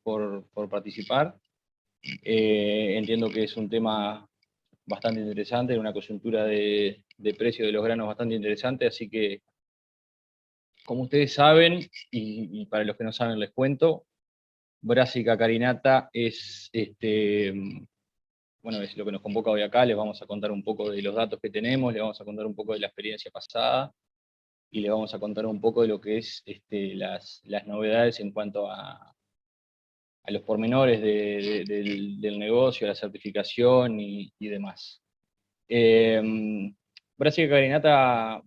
por participar. Entiendo que es un tema bastante interesante, una coyuntura de precio de los granos bastante interesante, así que, como ustedes saben, y para los que no saben les cuento, Brassica carinata es, bueno, es lo que nos convoca hoy acá. Les vamos a contar un poco de los datos que tenemos, les vamos a contar un poco de la experiencia pasada, y les vamos a contar un poco de lo que es las novedades en cuanto a los pormenores del negocio, la certificación y demás. Brassica carinata,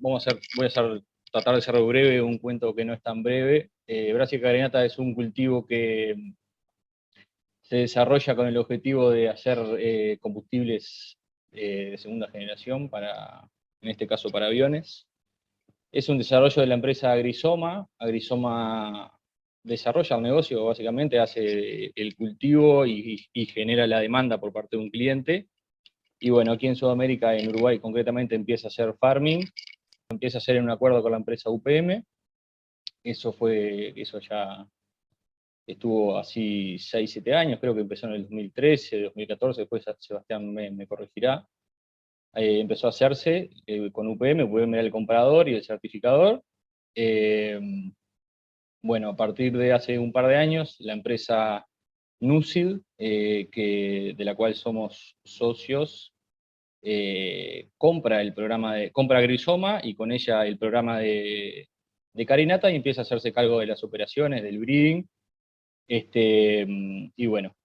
tratar de ser breve, un cuento que no es tan breve. Brassica carinata es un cultivo que se desarrolla con el objetivo de hacer combustibles de segunda generación, en este caso para aviones. Es un desarrollo de la empresa Agrisoma. Agrisoma desarrolla un negocio, básicamente hace el cultivo y genera la demanda por parte de un cliente. Y bueno, aquí en Sudamérica, en Uruguay concretamente, empieza a hacer farming, empieza a hacer en un acuerdo con la empresa UPM. Eso ya estuvo así 6, 7 años, creo que empezó en el 2013, 2014, después Sebastián me corregirá. Empezó a hacerse con UPM. UPM era el comprador y el certificador. Bueno, a partir de hace un par de años, la empresa Nucil, de la cual somos socios, compra Agrisoma, y con ella el programa de carinata, y empieza a hacerse cargo de las operaciones, del breeding. Y bueno,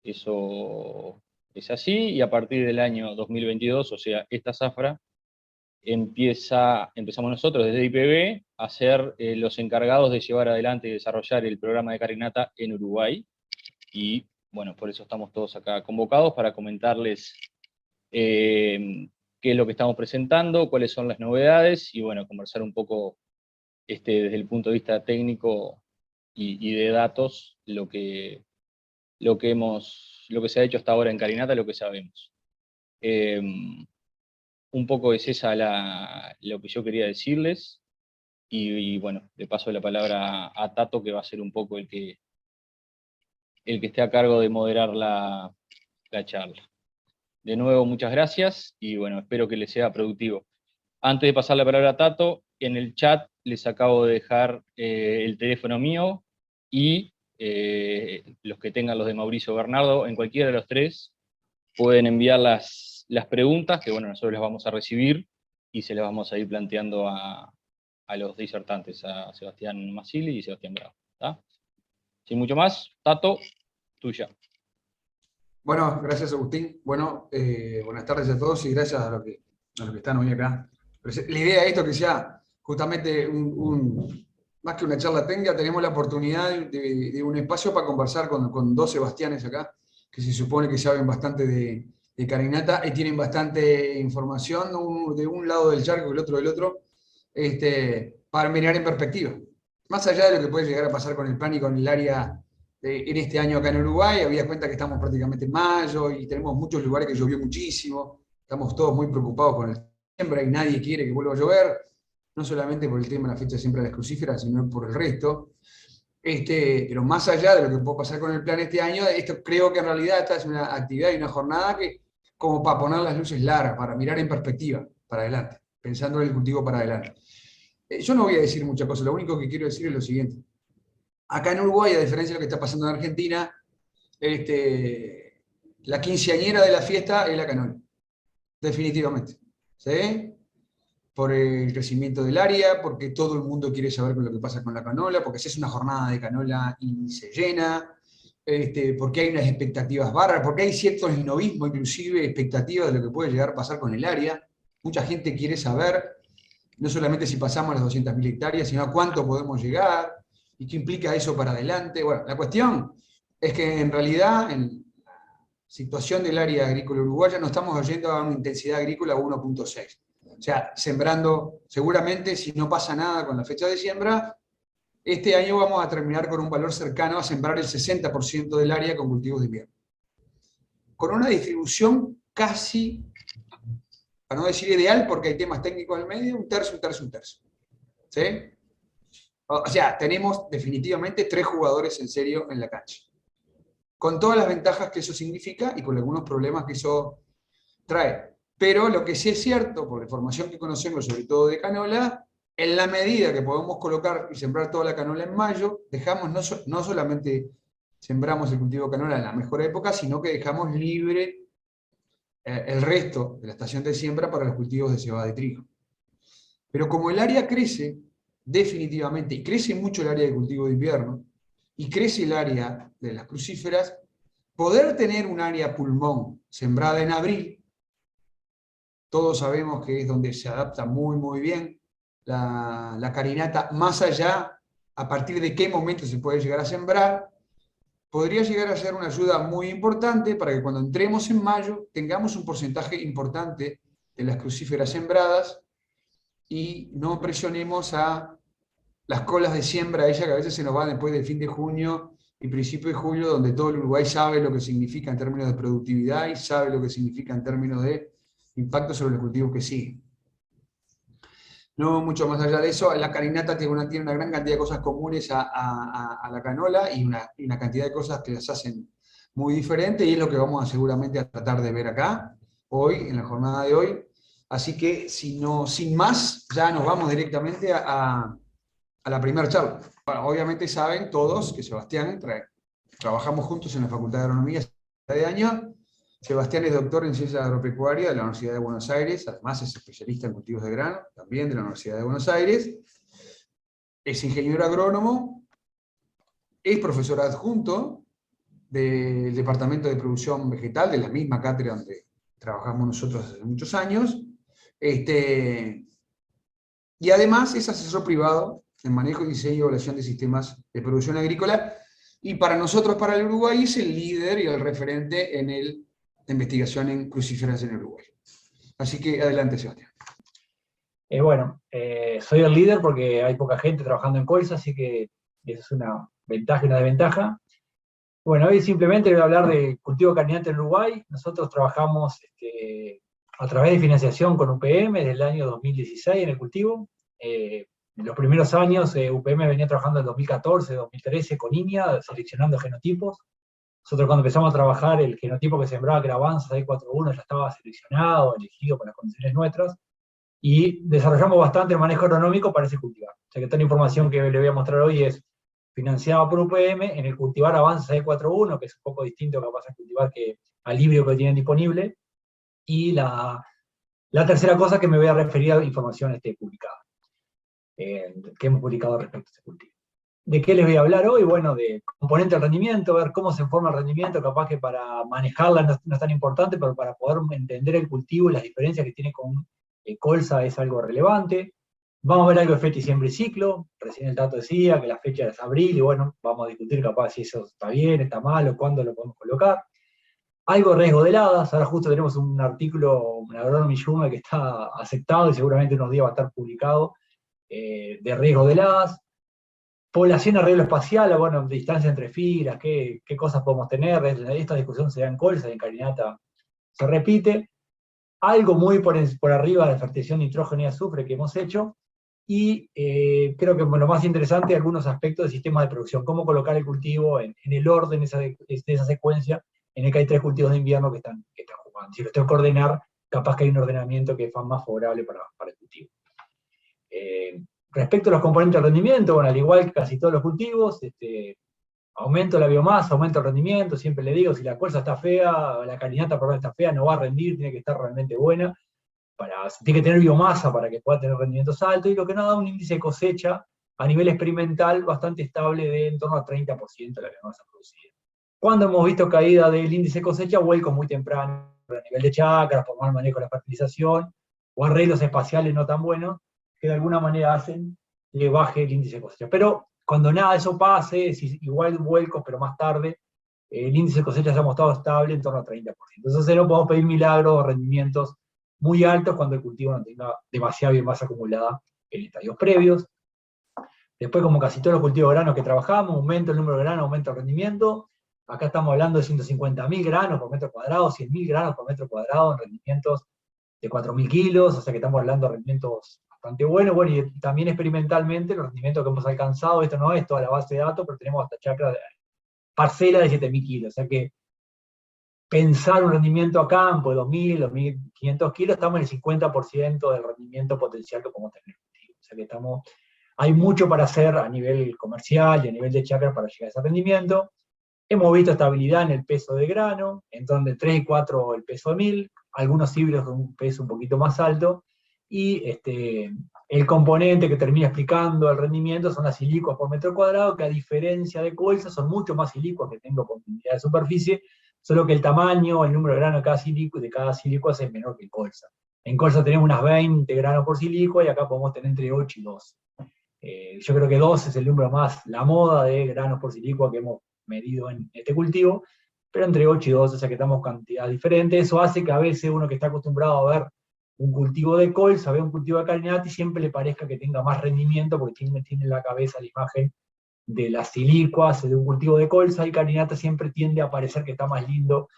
eso es así, y a partir del año 2022, o sea, esta zafra, empezamos nosotros desde IPB a ser los encargados de llevar adelante y desarrollar el programa de carinata en Uruguay. Y bueno, por eso estamos todos acá convocados para comentarles qué es lo que estamos presentando, cuáles son las novedades, y bueno, conversar un poco desde el punto de vista técnico y de datos, lo que se ha hecho hasta ahora en carinata, lo que sabemos. Un poco es esa lo que yo quería decirles, y bueno, le paso la palabra a Tato, que va a ser un poco el que esté a cargo de moderar la charla. De nuevo, muchas gracias, y bueno, espero que les sea productivo. Antes de pasar la palabra a Tato, en el chat les acabo de dejar el teléfono mío, y los que tengan los de Mauricio o Bernardo, en cualquiera de los tres, pueden enviar las preguntas, que bueno, nosotros las vamos a recibir, y se las vamos a ir planteando a los disertantes, a Sebastián Masili y Sebastián Bravo. ¿Tá? Sin mucho más, Tato, tuya. Bueno, gracias Agustín. Bueno, buenas tardes a todos y gracias a los que están hoy acá. La idea de esto que sea justamente más que una charla técnica, tenemos la oportunidad de un espacio para conversar con dos Sebastianes acá, que se supone que saben bastante de carinata y tienen bastante información, uno de un lado del charco y el otro del otro, para mirar en perspectiva. Más allá de lo que puede llegar a pasar con el plan y con el área en este año acá en Uruguay, había cuenta que estamos prácticamente en mayo y tenemos muchos lugares que llovió muchísimo, estamos todos muy preocupados con el siembra y nadie quiere que vuelva a llover, no solamente por el tema de la fecha siempre de las crucíferas, sino por el resto. Pero más allá de lo que puede pasar con el plan este año, esto creo que en realidad esta es una actividad y una jornada que, como para poner las luces largas, para mirar en perspectiva, para adelante, pensando en el cultivo para adelante. Yo no voy a decir muchas cosas, lo único que quiero decir es lo siguiente. Acá en Uruguay, a diferencia de lo que está pasando en Argentina, la quinceañera de la fiesta es la canola, definitivamente. ¿Sí? Por el crecimiento del área, porque todo el mundo quiere saber lo que pasa con la canola, porque se hace una jornada de canola y se llena, porque hay unas expectativas bárbaras, porque hay cierto esnovismo, inclusive expectativas de lo que puede llegar a pasar con el área. Mucha gente quiere saber, no solamente si pasamos las 200.000 hectáreas, sino a cuánto podemos llegar, y qué implica eso para adelante. Bueno, la cuestión es que en realidad, en la situación del área agrícola uruguaya, no estamos yendo a una intensidad agrícola 1.6. O sea, sembrando, seguramente, si no pasa nada con la fecha de siembra, este año vamos a terminar con un valor cercano a sembrar el 60% del área con cultivos de invierno. Con una distribución casi, para no decir ideal, porque hay temas técnicos en el medio, un tercio, un tercio, un tercio. ¿Sí? O sea, tenemos definitivamente 3 jugadores en serio en la cancha. con todas las ventajas que eso significa y con algunos problemas que eso trae. Pero lo que sí es cierto, por la información que conocemos, sobre todo de canola, en la medida que podemos colocar y sembrar toda la canola en mayo, dejamos no solamente sembramos el cultivo de canola en la mejor época, sino que dejamos libre el resto de la estación de siembra para los cultivos de cebada y trigo. Pero como el área crece definitivamente, y crece mucho el área de cultivo de invierno, y crece el área de las crucíferas, poder tener un área pulmón sembrada en abril, todos sabemos que es donde se adapta muy, muy bien la carinata, más allá, a partir de qué momento se puede llegar a sembrar, podría llegar a ser una ayuda muy importante para que cuando entremos en mayo tengamos un porcentaje importante de las crucíferas sembradas y no presionemos a las colas de siembra, ella que a veces se nos van después del fin de junio y principio de julio, donde todo el Uruguay sabe lo que significa en términos de productividad y sabe lo que significa en términos de impacto sobre los cultivos que siguen. No mucho más allá de eso, la carinata tiene una gran cantidad de cosas comunes a la canola y una cantidad de cosas que las hacen muy diferentes, y es lo que vamos seguramente a tratar de ver acá, hoy, en la jornada de hoy. Así que, sin más, ya nos vamos directamente a la primera charla. Bueno, obviamente saben todos que Sebastián, trabajamos juntos en la Facultad de Agronomía hace de años. Sebastián es doctor en Ciencias Agropecuarias de la Universidad de Buenos Aires, además es especialista en cultivos de grano, también de la Universidad de Buenos Aires. Es ingeniero agrónomo, es profesor adjunto del Departamento de Producción Vegetal, de la misma cátedra donde trabajamos nosotros hace muchos años. Y además es asesor privado en manejo, diseño y evaluación de sistemas de producción agrícola, y para nosotros, para el Uruguay, es el líder y el referente en la investigación en crucíferas en el Uruguay. Así que adelante, Sebastián. Soy el líder porque hay poca gente trabajando en colza, así que eso es una ventaja y una desventaja. Bueno, hoy simplemente voy a hablar de cultivo de carinata en Uruguay. Nosotros trabajamos a través de financiación con UPM desde el año 2016 en el cultivo. En los primeros años UPM venía trabajando en 2014, 2013 con INIA, seleccionando genotipos. Nosotros cuando empezamos a trabajar, el genotipo que sembraba, que era Avanza 641, ya estaba seleccionado, elegido para las condiciones nuestras, y desarrollamos bastante el manejo agronómico para ese cultivar. O sea que toda la información que le voy a mostrar hoy es financiada por UPM en el cultivar Avanza 641, que es un poco distinto capaz al cultivar al híbrido que tienen disponible, y la tercera cosa que me voy a referir a información publicada, que hemos publicado respecto a este cultivo. ¿De qué les voy a hablar hoy? Bueno, de componente del rendimiento, ver cómo se forma el rendimiento, capaz que para manejarla no es tan importante, pero para poder entender el cultivo y las diferencias que tiene con colza es algo relevante. Vamos a ver algo de fecha y siembra y ciclo. Recién el dato decía que la fecha es abril, y bueno, vamos a discutir capaz si eso está bien, está mal, o cuándo lo podemos colocar. Algo de riesgo de heladas. Ahora justo tenemos un artículo, un Agronomy Journal que está aceptado y seguramente unos días va a estar publicado, de riesgo de heladas. Población arreglo espacial, bueno, distancia entre filas, qué cosas podemos tener. Esta discusión se da en colza y en carinata se repite. Algo muy por arriba de la fertilización de nitrógeno y azufre que hemos hecho. Y creo que lo más interesante, algunos aspectos del sistema de producción. Cómo colocar el cultivo en el orden de esa secuencia en el que hay 3 cultivos de invierno que están jugando. Si los tengo que ordenar, capaz que hay un ordenamiento que es más favorable para el cultivo. Respecto a los componentes de rendimiento, bueno, al igual que casi todos los cultivos, aumento la biomasa, aumento el rendimiento. Siempre le digo, si la colza está fea, la carinata por está fea, no va a rendir, tiene que estar realmente buena, tiene que tener biomasa para que pueda tener rendimientos altos, y lo que nos da un índice de cosecha a nivel experimental bastante estable de en torno al 30% de la biomasa producida. Cuando hemos visto caída del índice de cosecha, vuelcos muy temprano a nivel de chacras, por mal manejo de la fertilización, o arreglos espaciales no tan buenos, que de alguna manera hacen que baje el índice de cosecha. Pero cuando nada de eso pase, igual vuelcos, pero más tarde, el índice de cosecha se ha mostrado estable en torno al 30%. Entonces no podemos pedir milagros o rendimientos muy altos cuando el cultivo no tenga demasiada biomasa acumulada en estadios previos. Después, como casi todos los cultivos de granos que trabajamos, aumento el número de granos, aumento el rendimiento. Acá estamos hablando de 150.000 granos por metro cuadrado, 100.000 granos por metro cuadrado en rendimientos de 4.000 kilos, o sea que estamos hablando de rendimientos bastante buenos. Bueno, y también experimentalmente los rendimientos que hemos alcanzado, esto no es toda la base de datos, pero tenemos hasta chacras parcela de 7.000 kilos. O sea que pensar un rendimiento a campo de 2.000, 2.500 kilos, estamos en el 50% del rendimiento potencial que podemos tener. O sea que hay mucho para hacer a nivel comercial y a nivel de chacra para llegar a ese rendimiento. Hemos visto estabilidad en el peso de grano, en donde 3 y 4 el peso de 1.000, algunos híbridos con un peso un poquito más alto, y el componente que termina explicando el rendimiento son las silicuas por metro cuadrado, que a diferencia de colza son mucho más silicuas que tengo con unidad de superficie, solo que el tamaño, el número de granos de cada silicua es menor que el colza. En colza tenemos unas 20 granos por silicua y acá podemos tener entre 8 y 12. Yo creo que 12 es el número más, la moda de granos por silicua que hemos medido en este cultivo, pero entre 8 y 12, o sea que estamos cantidades diferentes. Eso hace que a veces uno que está acostumbrado a ver un cultivo de colza, ve un cultivo de carinata y siempre le parezca que tenga más rendimiento porque tiene en la cabeza la imagen de las silicuas, de un cultivo de colza, y carinata siempre tiende a parecer que está más lindo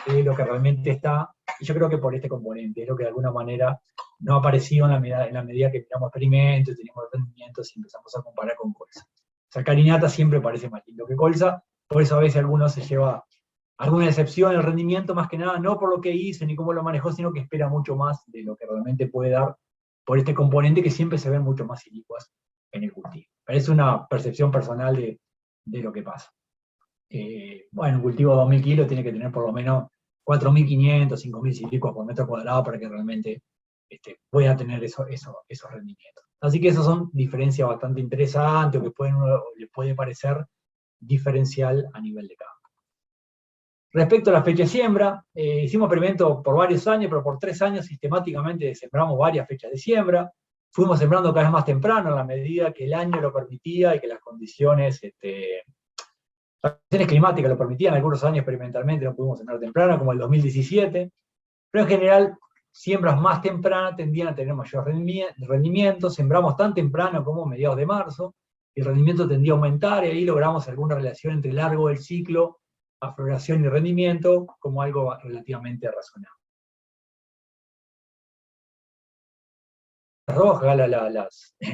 de lo que realmente está, y yo creo que por este componente, es lo que de alguna manera no ha aparecido en la medida que miramos experimentos, tenemos rendimientos y empezamos a comparar con colza. O sea, carinata siempre parece más lindo que colza, por eso a veces algunos se lleva alguna decepción en el rendimiento, más que nada, no por lo que hizo ni cómo lo manejó, sino que espera mucho más de lo que realmente puede dar por este componente que siempre se ven mucho más silicuas en el cultivo. Pero es una percepción personal de lo que pasa. Bueno, un cultivo de 2.000 kilos tiene que tener por lo menos 4.500, 5.000 silicuas por metro cuadrado para que realmente pueda tener esos rendimientos. Así que esas son diferencias bastante interesantes, o que le puede parecer diferencial a nivel de campo. Respecto a la fecha de siembra, hicimos experimentos por varios años, pero por 3 años sistemáticamente sembramos varias fechas de siembra. Fuimos sembrando cada vez más temprano, a la medida que el año lo permitía y que las condiciones climáticas lo permitían. Algunos años experimentalmente no pudimos sembrar temprano, como el 2017, pero en general siembras más tempranas tendían a tener mayor rendimiento. Sembramos tan temprano como mediados de marzo, el rendimiento tendía a aumentar, y ahí logramos alguna relación entre el largo del ciclo, a floración y rendimiento, como algo relativamente razonable.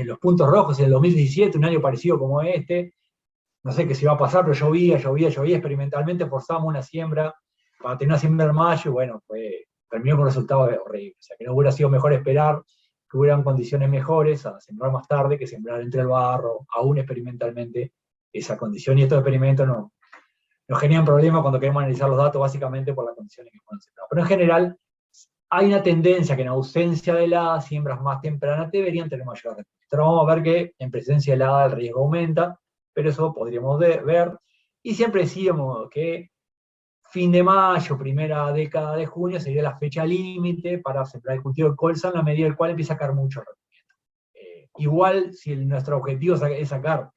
Los puntos rojos en el 2017, un año parecido como este, no sé qué se iba a pasar, pero llovía, experimentalmente forzamos una siembra, para tener una siembra en mayo, y bueno, terminó con resultados horribles. O sea, que no hubiera sido mejor esperar que hubieran condiciones mejores a sembrar más tarde que sembrar entre el barro, aún experimentalmente, esa condición. Y estos experimentos nos generan problemas cuando queremos analizar los datos, básicamente por las condiciones que fueron sembradas. Pero en general, hay una tendencia que en ausencia de heladas, siembras más tempranas deberían tener mayor rendimiento. Ahora vamos a ver que en presencia de helada el riesgo aumenta, pero eso podríamos ver. Y siempre decíamos que fin de mayo, primera década de junio, sería la fecha límite para sembrar el cultivo de colza, en la medida del cual empieza a sacar mucho rendimiento. Igual, si nuestro objetivo es sacar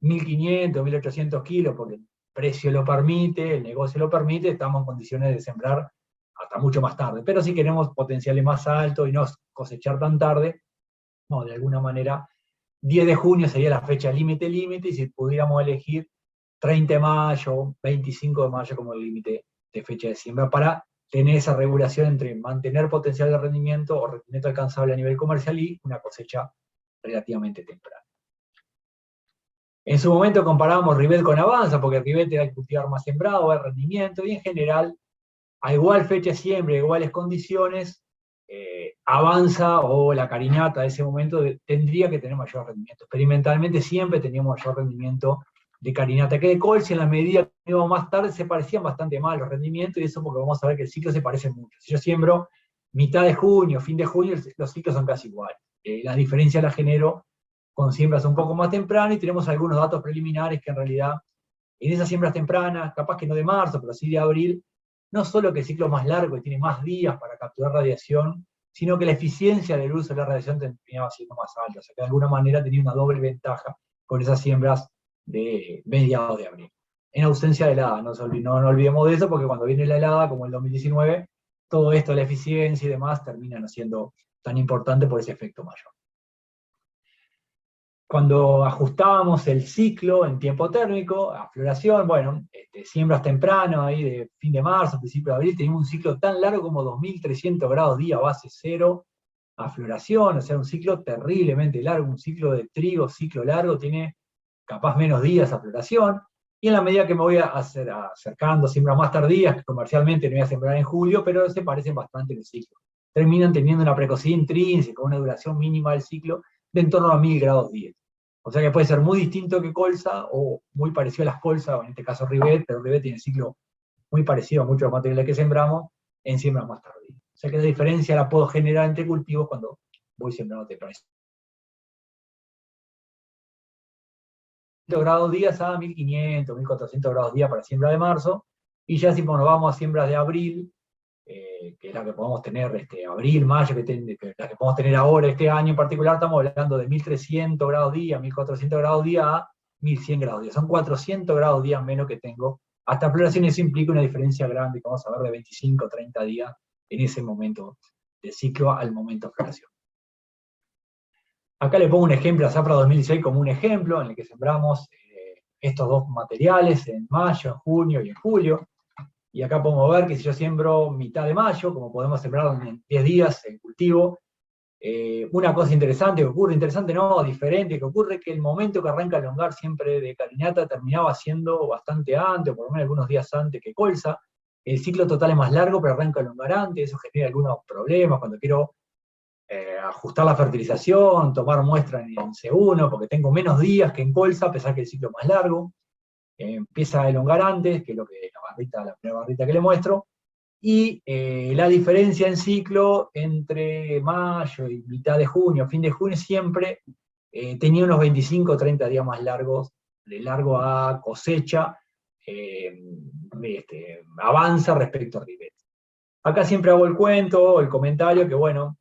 1.500, 1.800 kilos, porque el precio lo permite, el negocio lo permite, estamos en condiciones de sembrar hasta mucho más tarde. Pero si queremos potenciales más altos y no cosechar tan tarde, no, de alguna manera, 10 de junio sería la fecha límite, y si pudiéramos elegir 30 de mayo, 25 de mayo como el límite de fecha de siembra, para tener esa regulación entre mantener potencial de rendimiento o rendimiento alcanzable a nivel comercial y una cosecha relativamente temprana. En su momento comparábamos Rivet con Avanza, porque Rivet era el cultivar más sembrado, el rendimiento, y en general, a igual fecha de siembra, iguales condiciones, Avanza o la carinata de ese momento tendría que tener mayor rendimiento. Experimentalmente siempre teníamos mayor rendimiento de carinata que de colza, en la medida que íbamos más tarde se parecían bastante mal los rendimientos, y eso porque vamos a ver que el ciclo se parece mucho. Si yo siembro mitad de junio, fin de junio, los ciclos son casi iguales. La diferencia la genero con siembras un poco más tempranas, y tenemos algunos datos preliminares que en realidad, en esas siembras tempranas, capaz que no de marzo, pero sí de abril, no solo que el ciclo es más largo y tiene más días para capturar radiación, sino que la eficiencia del uso de la radiación terminaba siendo más alta. O sea que de alguna manera tenía una doble ventaja con esas siembras de mediados de abril. En ausencia de helada, no olvidemos de eso, porque cuando viene la helada, como el 2019, todo esto, la eficiencia y demás, termina no siendo tan importante por ese efecto mayor. Cuando ajustábamos el ciclo en tiempo térmico, a floración, bueno, siembras temprano, ahí de fin de marzo, principio de abril, teníamos un ciclo tan largo como 2.300 grados día base cero a floración, o sea, un ciclo terriblemente largo, un ciclo de trigo, ciclo largo, tiene capaz menos días a floración. Y en la medida que me voy acercando a siembras más tardías, que comercialmente no voy a sembrar en julio, pero se parecen bastante en el ciclo. Terminan teniendo una precocidad intrínseca, una duración mínima del ciclo de en torno a 1000 grados 10. O sea que puede ser muy distinto que colza, o muy parecido a las colzas, o en este caso rivet, pero rivet tiene ciclo muy parecido a muchos de los materiales que sembramos en siembras más tardías. O sea que la diferencia la puedo generar entre cultivos cuando voy sembrando temprano. Grados días a 1500, 1400 grados día para siembra de marzo, y ya si nos vamos a siembras de abril, que es la que podemos tener, abril, mayo, la que podemos tener ahora, este año en particular, estamos hablando de 1300 grados día, 1400 grados día a 1100 grados día. Son 400 grados día menos que tengo. Hasta floración eso implica una diferencia grande, que vamos a ver, de 25 o 30 días en ese momento del ciclo al momento de floración. Acá le pongo un ejemplo, la zafra 2016 como un ejemplo, en el que sembramos estos dos materiales en mayo, en junio y en julio. Y acá podemos ver que si yo siembro mitad de mayo, como podemos sembrar en 10 días el cultivo, una cosa interesante que ocurre, interesante no, diferente que ocurre, que el momento que arranca el elongar siempre de carinata terminaba siendo bastante antes, o por lo menos algunos días antes que colza. El ciclo total es más largo, pero arranca el elongar antes, eso genera algunos problemas cuando quiero ajustar la fertilización, tomar muestra en C1, porque tengo menos días que en colza, a pesar que el ciclo es más largo. Empieza a elongar antes, que es lo que la primera barrita que le muestro, y la diferencia en ciclo entre mayo y mitad de junio, fin de junio, siempre tenía unos 25 o 30 días más largos, de largo a cosecha, avanza respecto a rivet. Acá siempre hago el cuento, el comentario, que bueno,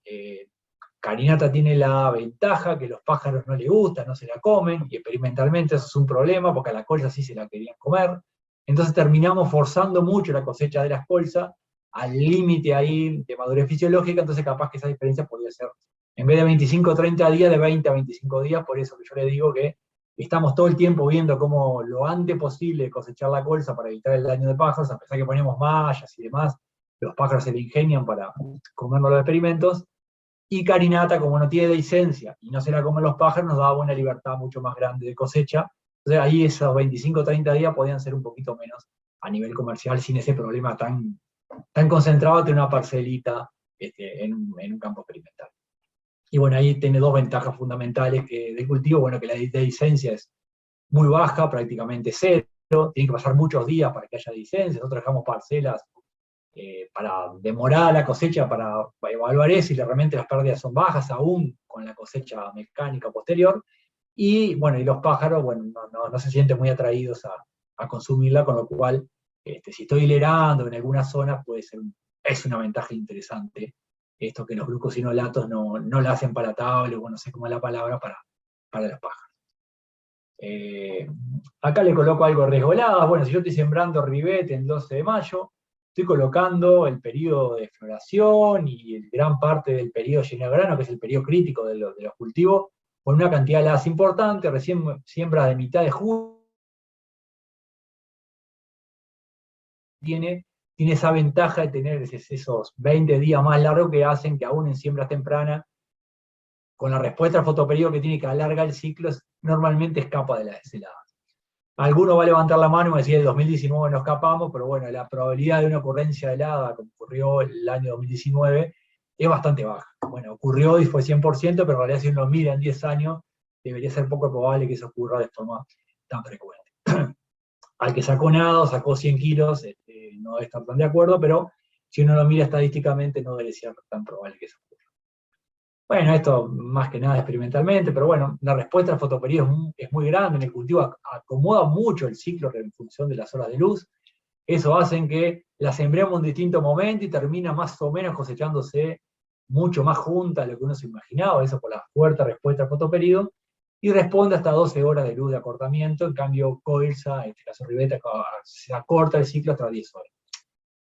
carinata tiene la ventaja que los pájaros no les gusta, no se la comen, y experimentalmente eso es un problema, porque a la colza sí se la querían comer. Entonces terminamos forzando mucho la cosecha de las colzas al límite ahí de madurez fisiológica, entonces capaz que esa diferencia podría ser, en vez de 25 o 30 días, de 20 a 25 días, por eso que yo le digo que estamos todo el tiempo viendo cómo lo antes posible cosechar la colza para evitar el daño de pájaros, a pesar que ponemos mallas y demás, los pájaros se le ingenian para comernos los experimentos. Y carinata, como no tiene licencia y no se la comen los pájaros, nos daba una libertad mucho más grande de cosecha. Entonces ahí esos 25 o 30 días podían ser un poquito menos a nivel comercial, sin ese problema tan concentrado de una parcelita en un campo experimental. Y bueno, ahí tiene dos ventajas fundamentales del cultivo. Bueno, que la licencia es muy baja, prácticamente cero, tiene que pasar muchos días para que haya licencia. Nosotros dejamos parcelas para demorar la cosecha, para evaluar eso, y realmente las pérdidas son bajas, aún con la cosecha mecánica posterior. Y bueno, y los pájaros, bueno, no se sienten muy atraídos a consumirla, con lo cual, si estoy hilerando en algunas zonas, es una ventaja interesante, esto que los glucosinolatos no la hacen palatable, o no sé cómo es la palabra, para los pájaros. Acá le coloco algo riesgoladas. Bueno, si yo estoy sembrando rivet el 12 de mayo, estoy colocando el periodo de floración y gran parte del periodo lleno de grano, que es el periodo crítico de los cultivos, con una cantidad de heladas importante. Recién siembra de mitad de junio, tiene esa ventaja de tener esos 20 días más largos que hacen que aún en siembras tempranas, con la respuesta al fotoperiodo que tiene que alargar el ciclo, normalmente escapa de las heladas. Alguno va a levantar la mano y va a decir, el 2019 nos escapamos, pero bueno, la probabilidad de una ocurrencia de helada, como ocurrió el año 2019, es bastante baja. Bueno, ocurrió y fue 100%, pero en realidad si uno mira en 10 años, debería ser poco probable que eso ocurra de forma tan frecuente. Al que sacó nada, sacó 100 kilos, no debe estar tan de acuerdo, pero si uno lo mira estadísticamente, no debería ser tan probable que eso ocurra. Bueno, esto más que nada experimentalmente, pero bueno, la respuesta al fotoperiodo es muy grande. En el cultivo acomoda mucho el ciclo en función de las horas de luz. Eso hace que la sembremos en distintos momentos y termina más o menos cosechándose mucho más junta de lo que uno se imaginaba, eso por la fuerte respuesta al fotoperiodo, y responde hasta 12 horas de luz de acortamiento. En cambio, colza, en este caso riveta, se acorta el ciclo hasta 10 horas.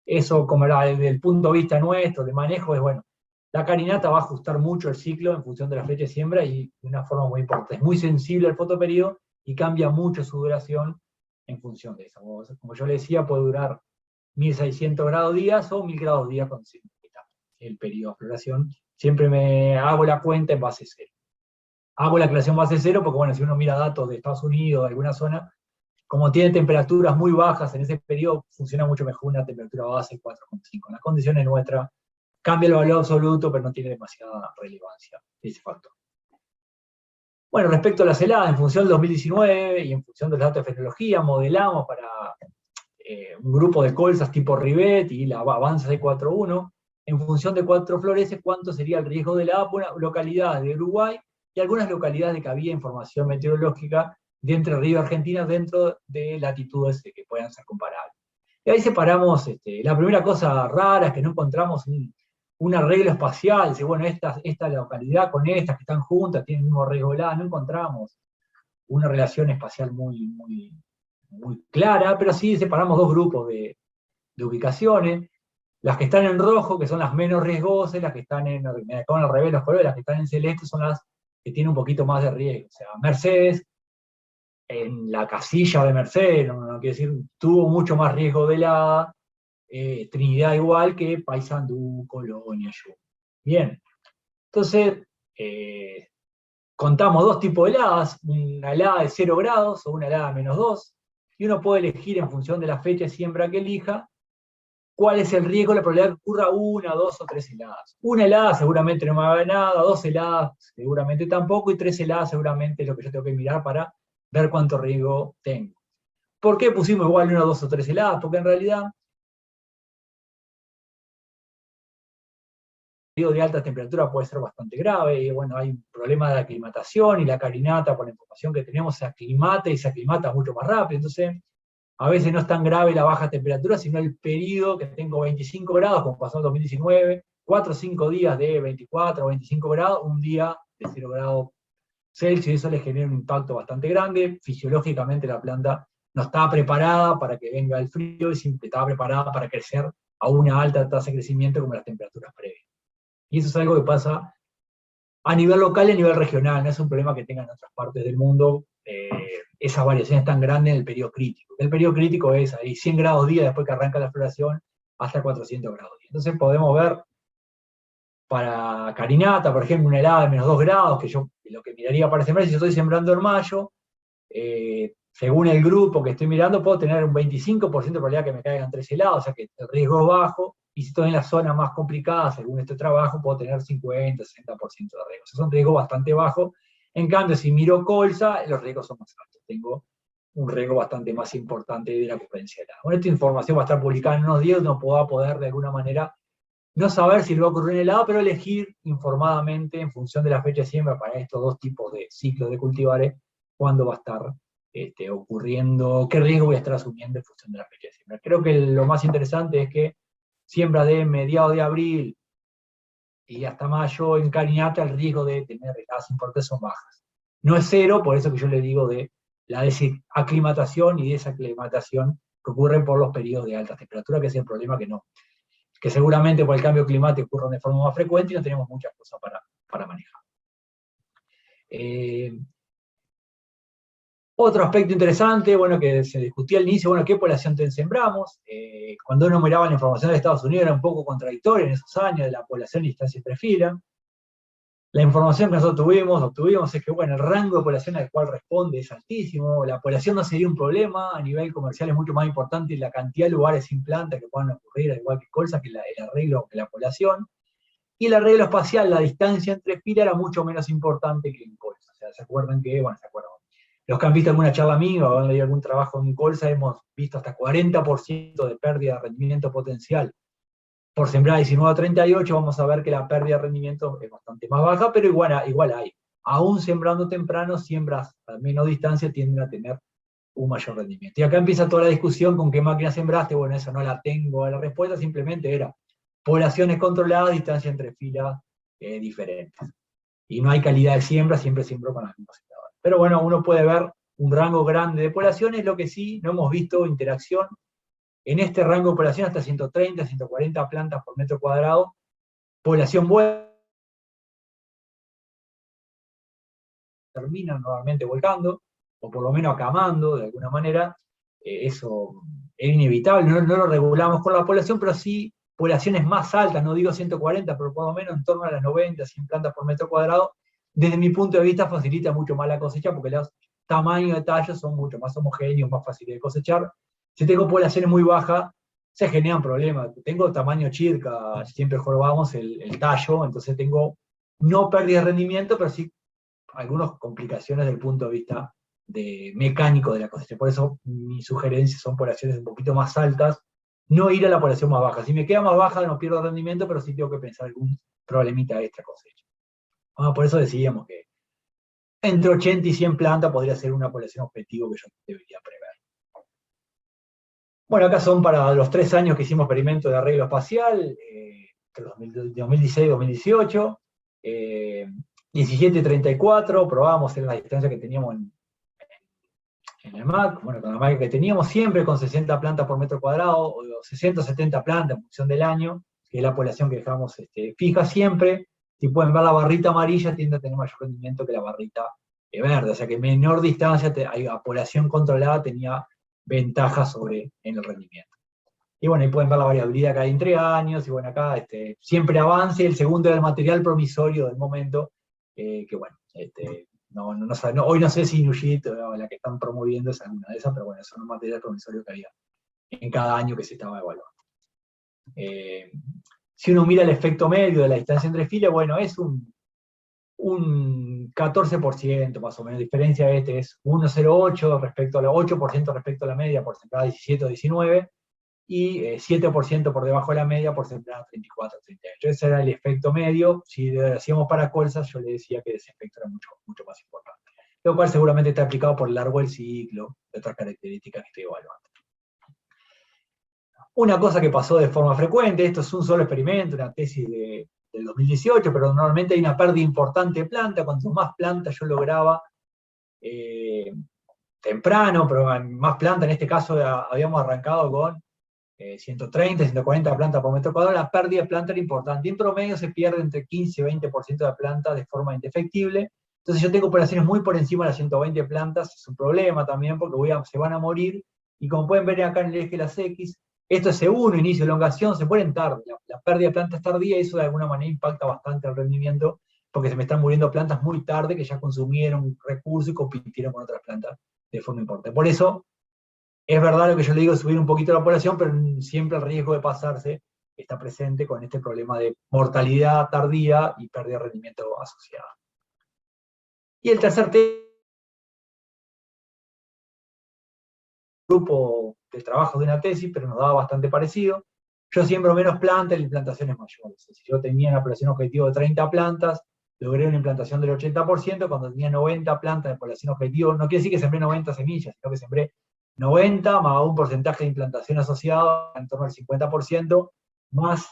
Eso, como desde el punto de vista nuestro, de manejo, es bueno. La carinata va a ajustar mucho el ciclo en función de la fecha de siembra, y de una forma muy importante. Es muy sensible al fotoperiodo y cambia mucho su duración en función de eso. Como yo le decía, puede durar 1600 grados días o 1000 grados días cuando se limita el periodo de floración. Siempre me hago la cuenta en base cero. Hago la aclaración base cero porque, bueno, si uno mira datos de Estados Unidos, de alguna zona, como tiene temperaturas muy bajas en ese periodo, funciona mucho mejor una temperatura base de 4,5. En las condiciones nuestras cambia el valor absoluto, pero no tiene demasiada relevancia ese factor. Bueno, respecto a las heladas, en función del 2019 y en función de los datos de fenomenología, modelamos para un grupo de colzas tipo Rivet y la Avanza C41, en función de 4 floreses, cuánto sería el riesgo de helada por una localidad de Uruguay y algunas localidades de que había información meteorológica de Entre Ríos y Argentina dentro de latitudes que puedan ser comparables. Y ahí separamos, la primera cosa rara es que no encontramos un arreglo espacial, dice, bueno, esta localidad con estas que están juntas tienen el mismo riesgo de helada, no encontramos una relación espacial muy clara, pero sí separamos 2 grupos de ubicaciones, las que están en rojo, que son las menos riesgosas, las que están con al revés los colores, las que están en celeste son las que tienen un poquito más de riesgo. O sea, Mercedes, en la casilla de Mercedes, no quiere decir, tuvo mucho más riesgo de helada, Trinidad igual que Paysandú, Colonia, Yuma. Bien, entonces, contamos 2 tipos de heladas, una helada de 0 grados o una helada de -2, y uno puede elegir en función de la fecha de siembra que elija, cuál es el riesgo, la probabilidad de que ocurra 1, 2 o 3 heladas. Una helada seguramente no me va a dar nada, 2 heladas seguramente tampoco, y 3 heladas seguramente es lo que yo tengo que mirar para ver cuánto riesgo tengo. ¿Por qué pusimos igual 1, 2 o 3 heladas? Porque en realidad el periodo de alta temperatura puede ser bastante grave, y bueno, hay un problema de aclimatación, y la carinata, por la información que tenemos, se aclimata y se aclimata mucho más rápido, entonces a veces no es tan grave la baja temperatura, sino el periodo que tengo 25 grados, como pasó en 2019, 4 o 5 días de 24 o 25 grados, un día de 0 grados Celsius, y eso le genera un impacto bastante grande. Fisiológicamente la planta no estaba preparada para que venga el frío, y siempre estaba preparada para crecer a una alta tasa de crecimiento como las temperaturas previas. Y eso es algo que pasa a nivel local y a nivel regional, no es un problema que tengan en otras partes del mundo, esas variaciones tan grandes en el periodo crítico. El periodo crítico es ahí 100 grados día después que arranca la floración, hasta 400 grados día. Entonces podemos ver para carinata, por ejemplo, una helada de -2 grados, que yo lo que miraría para sembrar, si yo estoy sembrando en mayo, según el grupo que estoy mirando, puedo tener un 25% de probabilidad que me caigan 3 heladas, o sea que el riesgo es bajo, y si estoy en la zona más complicada, según este trabajo, puedo tener 50, 60% de riesgo. Es un riesgo bastante bajo. En cambio, si miro colza, los riesgos son más altos. Tengo un riesgo bastante más importante de la ocurrencia de helada. Bueno, esta información va a estar publicada en unos días, no puedo poder de alguna manera no saber si le va a ocurrir en helada, pero elegir informadamente en función de la fecha de siembra para estos 2 tipos de ciclos de cultivares, cuándo va a estar ocurriendo, qué riesgo voy a estar asumiendo en función de la fecha de siembra. Creo que lo más interesante es que siembra de mediados de abril y hasta mayo en carinata, el riesgo de tener heladas importantes son bajas. No es 0, por eso que yo le digo de la desaclimatación y desaclimatación que ocurren por los periodos de alta temperatura, que es el problema que seguramente por el cambio climático ocurre de forma más frecuente y no tenemos muchas cosas para manejar. Otro aspecto interesante, bueno, que se discutía al inicio, bueno, ¿qué población sembramos? Cuando uno miraba la información de Estados Unidos era un poco contradictoria en esos años de la población y distancia entre fila. La información que nosotros obtuvimos es que, bueno, el rango de población al cual responde es altísimo, la población no sería un problema, a nivel comercial es mucho más importante la cantidad de lugares sin planta que puedan ocurrir, al igual que colza, que el arreglo que la población, y el arreglo espacial, la distancia entre filas era mucho menos importante que en colza. O sea, ¿se acuerdan que, bueno, se acuerdan? Los que han visto alguna charla mía o han leído algún trabajo en colza, hemos visto hasta 40% de pérdida de rendimiento potencial por sembrar 19 a 38, vamos a ver que la pérdida de rendimiento es bastante más baja, pero igual hay. Aún sembrando temprano, siembras a menos distancia tienden a tener un mayor rendimiento. Y acá empieza toda la discusión con qué máquina sembraste. Bueno, eso no la tengo a la respuesta, simplemente era poblaciones controladas, distancia entre filas diferentes. Y no hay calidad de siembra, siempre siembro con las mismas sembradoras. Pero bueno, uno puede ver un rango grande de poblaciones, lo que sí, no hemos visto interacción en este rango de población hasta 130, 140 plantas por metro cuadrado, población buena, terminan normalmente volcando, o por lo menos acamando de alguna manera, eso es inevitable, no lo regulamos con la población, pero sí poblaciones más altas, no digo 140, pero por lo menos en torno a las 90, 100 plantas por metro cuadrado, desde mi punto de vista facilita mucho más la cosecha, porque tamaño de tallos son mucho más homogéneos, más fáciles de cosechar. Si tengo poblaciones muy bajas, se generan problemas. Tengo tamaño chirca, siempre jorobamos el tallo, entonces tengo no pérdida de rendimiento, pero sí algunas complicaciones desde el punto de vista mecánico de la cosecha. Por eso mis sugerencias son poblaciones un poquito más altas, no ir a la población más baja. Si me queda más baja no pierdo rendimiento, pero sí tengo que pensar algún problemita extra cosecha. Por eso decíamos que entre 80 y 100 plantas podría ser una población objetivo que yo debería prever. Bueno, acá son para los 3 años que hicimos experimento de arreglo espacial, entre 2016 y 2018, 17 y 34, probábamos en la distancia que teníamos en el MAC, bueno, con la máquina que teníamos, siempre con 60 plantas por metro cuadrado, o 60 o 70 plantas en función del año, que es la población que dejamos fija siempre. Si pueden ver la barrita amarilla, tiende a tener mayor rendimiento que la barrita verde, o sea que menor distancia, la población controlada tenía ventaja en el rendimiento. Y bueno, ahí pueden ver la variabilidad que hay entre años, y bueno, acá siempre avance, el segundo era el material promisorio del momento, que bueno, hoy no sé si Nugit o la que están promoviendo es alguna de esas, pero bueno, son un material promisorio que había en cada año que se estaba evaluando. Si uno mira el efecto medio de la distancia entre filas, bueno, es un 14% más o menos. La diferencia es 1,08 respecto a la 8% respecto a la media por sembrar 17 o 19, y 7% por debajo de la media por sembrar 34 o 38. Ese era el efecto medio. Si lo hacíamos para colzas, yo le decía que ese efecto era mucho, mucho más importante. Lo cual seguramente está aplicado por el largo del ciclo, de otras características que estoy evaluando. Una cosa que pasó de forma frecuente, esto es un solo experimento, una tesis del 2018, pero normalmente hay una pérdida importante de planta. Cuanto más planta yo lograba temprano, pero más planta, en este caso habíamos arrancado con 130, 140 plantas por metro cuadrado, la pérdida de planta era importante. En promedio se pierde entre 15 y 20% de planta de forma indefectible. Entonces yo tengo poblaciones muy por encima de las 120 plantas, es un problema también porque se van a morir, y como pueden ver acá en el eje de las X, esto es C1, inicio de elongación, se mueren tarde, la pérdida de plantas tardía, y eso de alguna manera impacta bastante el rendimiento, porque se me están muriendo plantas muy tarde que ya consumieron recursos y compitieron con otras plantas de forma importante. Por eso, es verdad lo que yo le digo, subir un poquito la población, pero siempre el riesgo de pasarse está presente con este problema de mortalidad tardía y pérdida de rendimiento asociada. Y el tercer grupo de trabajo de una tesis, pero nos daba bastante parecido. Yo siembro menos plantas y la implantación es mayor. Si yo tenía una población objetivo de 30 plantas, logré una implantación del 80%, cuando tenía 90 plantas de población objetivo, no quiere decir que sembré 90 semillas, sino que sembré 90 más un porcentaje de implantación asociado en torno al 50%, más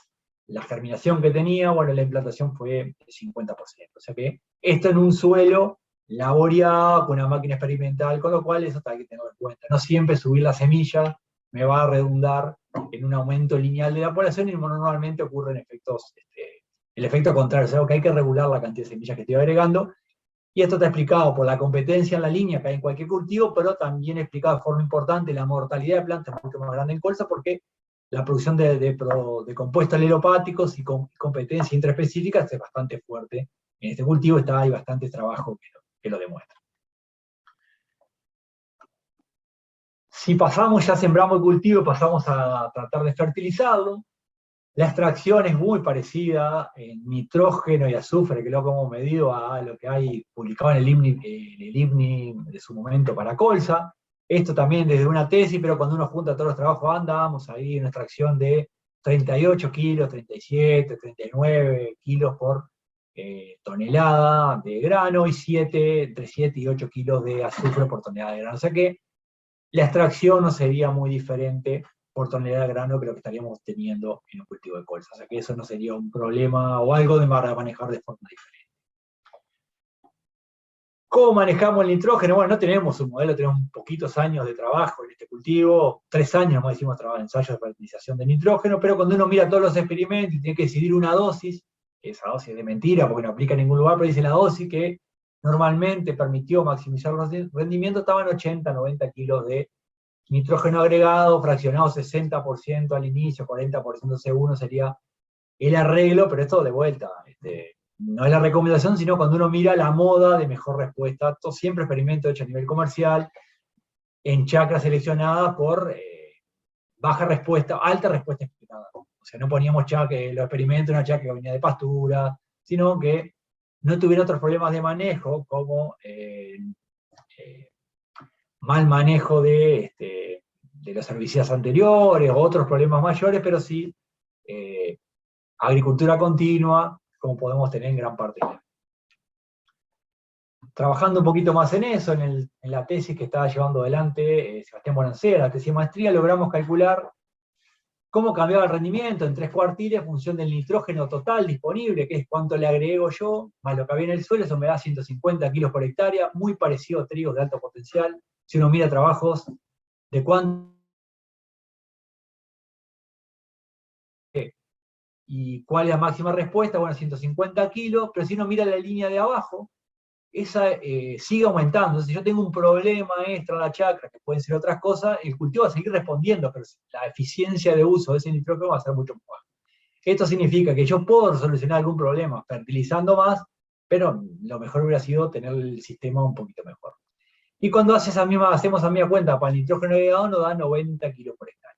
la germinación que tenía, bueno, la implantación fue el 50%. O sea que esto en un suelo laboreado, con una máquina experimental, con lo cual eso hay que tenerlo en cuenta. No siempre subir la semilla me va a redundar en un aumento lineal de la población, y normalmente ocurren efectos, el efecto contrario, o sea que hay que regular la cantidad de semillas que estoy agregando. Y esto está explicado por la competencia en la línea que hay en cualquier cultivo, pero también explicado de forma importante la mortalidad de plantas mucho más grande en colza, porque la producción de compuestos aleropáticos y competencia intraespecífica es bastante fuerte. En este cultivo hay bastante trabajo que lo demuestra. Si pasamos, ya sembramos el cultivo, pasamos a tratar de fertilizarlo. La extracción es muy parecida en nitrógeno y azufre, que lo hemos medido a lo que hay publicado en el IPNI de su momento para colza. Esto también desde una tesis, pero cuando uno junta todos los trabajos andábamos ahí en una extracción de 38 kilos, 37, 39 kilos por tonelada de grano, y entre 7 y 8 kilos de azufre por tonelada de grano. O sea que la extracción no sería muy diferente por tonelada de grano que lo que estaríamos teniendo en un cultivo de colza. O sea que eso no sería un problema o algo de manejar de forma diferente. ¿Cómo manejamos el nitrógeno? Bueno, no tenemos un modelo, tenemos poquitos años de trabajo en este cultivo, 3 años más hicimos ensayos de fertilización de nitrógeno, pero cuando uno mira todos los experimentos y tiene que decidir una dosis, que esa dosis es de mentira porque no aplica en ningún lugar, pero dice la dosis que normalmente permitió maximizar los rendimientos, estaban 80, 90 kilos de nitrógeno agregado, fraccionado 60% al inicio, 40% C1 sería el arreglo, pero esto de vuelta, no es la recomendación, sino cuando uno mira la moda de mejor respuesta. Esto siempre experimento hecho a nivel comercial, en chacras seleccionadas por baja respuesta, alta respuesta explicada. O sea, no poníamos los experimentos en una chacra que venía de pastura, sino que no tuviera otros problemas de manejo, como mal manejo de los herbicidas anteriores, o otros problemas mayores, pero sí agricultura continua, como podemos tener en gran parte. Trabajando un poquito más en eso, en la tesis que estaba llevando adelante Sebastián Bonancera, la tesis de maestría, logramos calcular cómo cambiaba el rendimiento en 3 cuartiles en función del nitrógeno total disponible, que es cuánto le agrego yo, más lo que había en el suelo, eso me da 150 kilos por hectárea, muy parecido a trigos de alto potencial. Si uno mira trabajos de cuánto y cuál es la máxima respuesta, bueno, 150 kilos, pero si uno mira la línea de abajo, esa sigue aumentando. Entonces, si yo tengo un problema extra en la chacra, que pueden ser otras cosas, el cultivo va a seguir respondiendo, pero la eficiencia de uso de ese nitrógeno va a ser mucho más baja. Esto significa que yo puedo solucionar algún problema fertilizando más, pero lo mejor hubiera sido tener el sistema un poquito mejor. Y cuando hacemos esa misma cuenta para el nitrógeno agregado, nos da 90 kilos por hectárea.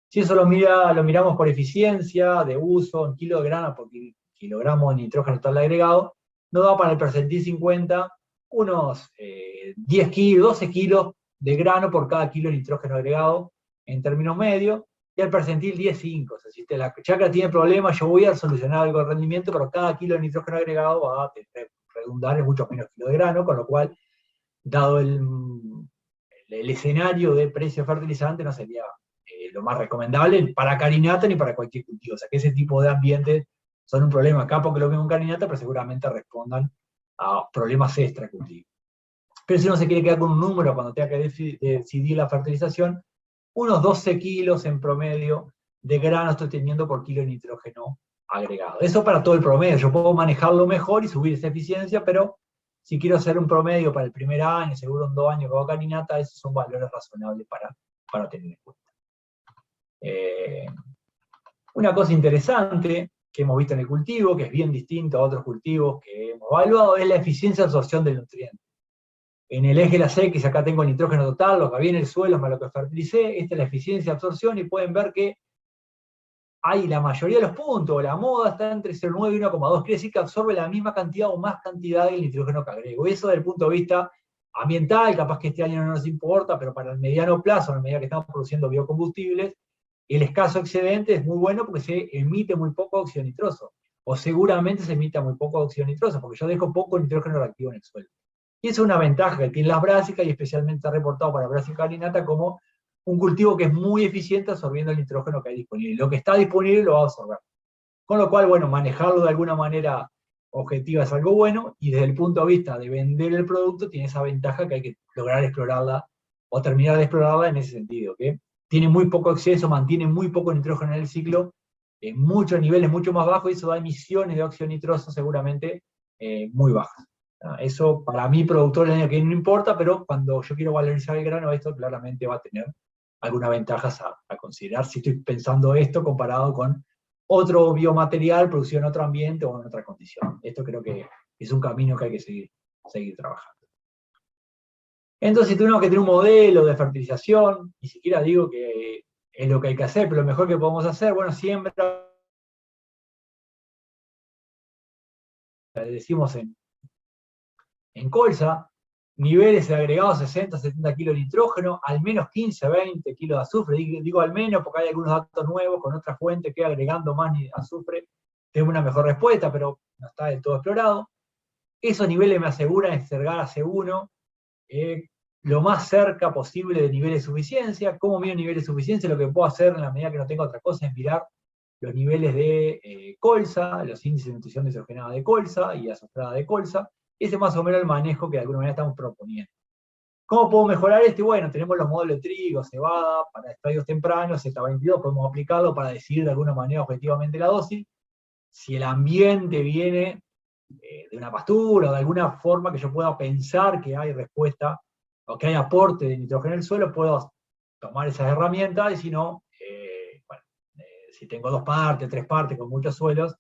Si eso lo miramos por eficiencia de uso en kilo de grano por kilogramo de nitrógeno total agregado, nos da para el percentil 50 unos 10 kilos, 12 kilos de grano por cada kilo de nitrógeno agregado en términos medios, y el percentil 10,5. O sea, si la chacra tiene problemas, yo voy a solucionar algo de rendimiento, pero cada kilo de nitrógeno agregado va a redundar en muchos menos kilos de grano, con lo cual, dado el escenario de precio fertilizante, no sería lo más recomendable para carinata ni para cualquier cultivo. O sea, que ese tipo de ambientes son un problema acá porque lo veo en carinata, pero seguramente respondan a problemas extra cultivo. Pero si uno se quiere quedar con un número cuando tenga que decidir la fertilización, unos 12 kilos en promedio de grano estoy teniendo por kilo de nitrógeno agregado. Eso para todo el promedio. Yo puedo manejarlo mejor y subir esa eficiencia, pero si quiero hacer un promedio para el primer año, seguro en 2 años que hago carinata, esos son valores razonables para tener en cuenta. Una cosa interesante que hemos visto en el cultivo, que es bien distinto a otros cultivos que hemos evaluado, es la eficiencia de absorción del nutriente. En el eje de las X, acá tengo el nitrógeno total, lo que había en el suelo más lo que fertilicé, esta es la eficiencia de absorción, y pueden ver que hay la mayoría de los puntos, la moda está entre 0,9 y 1,2, quiere decir que absorbe la misma cantidad o más cantidad del nitrógeno que agrego. Eso desde el punto de vista ambiental, capaz que este año no nos importa, pero para el mediano plazo, a la medida que estamos produciendo biocombustibles, el escaso excedente es muy bueno porque se emite muy poco óxido nitroso, o seguramente se emita muy poco óxido nitroso, porque yo dejo poco nitrógeno reactivo en el suelo. Y esa es una ventaja que tienen las brásicas, y especialmente está reportado para Brassica carinata como un cultivo que es muy eficiente absorbiendo el nitrógeno que hay disponible. Lo que está disponible lo va a absorber. Con lo cual, bueno, manejarlo de alguna manera objetiva es algo bueno, y desde el punto de vista de vender el producto tiene esa ventaja que hay que lograr explorarla, o terminar de explorarla en ese sentido, que tiene muy poco exceso, mantiene muy poco nitrógeno en el ciclo, en muchos niveles mucho más bajos, y eso da emisiones de óxido nitroso seguramente muy bajas. Eso para mí, productor del año que no importa, pero cuando yo quiero valorizar el grano, esto claramente va a tener algunas ventajas a considerar si estoy pensando esto comparado con otro biomaterial producido en otro ambiente o en otra condición. Esto creo que es un camino que hay que seguir trabajando. Entonces tenemos que tener un modelo de fertilización, ni siquiera digo que es lo que hay que hacer, pero lo mejor que podemos hacer, bueno, siembra, decimos en colza, niveles de agregados 60, 70 kilos de nitrógeno, al menos 15, 20 kilos de azufre, digo al menos porque hay algunos datos nuevos con otras fuentes que agregando más azufre tengo una mejor respuesta, pero no está del todo explorado. Esos niveles me aseguran exergar a C1 lo más cerca posible de niveles de suficiencia. ¿Cómo mido niveles de suficiencia? Lo que puedo hacer en la medida que no tengo otra cosa es mirar los niveles de colza, los índices de nutrición desogenada de colza y azufrada de colza. Ese es más o menos el manejo que de alguna manera estamos proponiendo. ¿Cómo puedo mejorar esto? Bueno, tenemos los modelos de trigo, cebada, para estadios tempranos, Z22, podemos aplicarlo para decidir de alguna manera objetivamente la dosis. Si el ambiente viene de una pastura o de alguna forma que yo pueda pensar que hay respuesta o que hay aporte de nitrógeno en el suelo, puedo tomar esas herramientas, y si no, bueno, si tengo 2 partes, 3 partes con muchos suelos,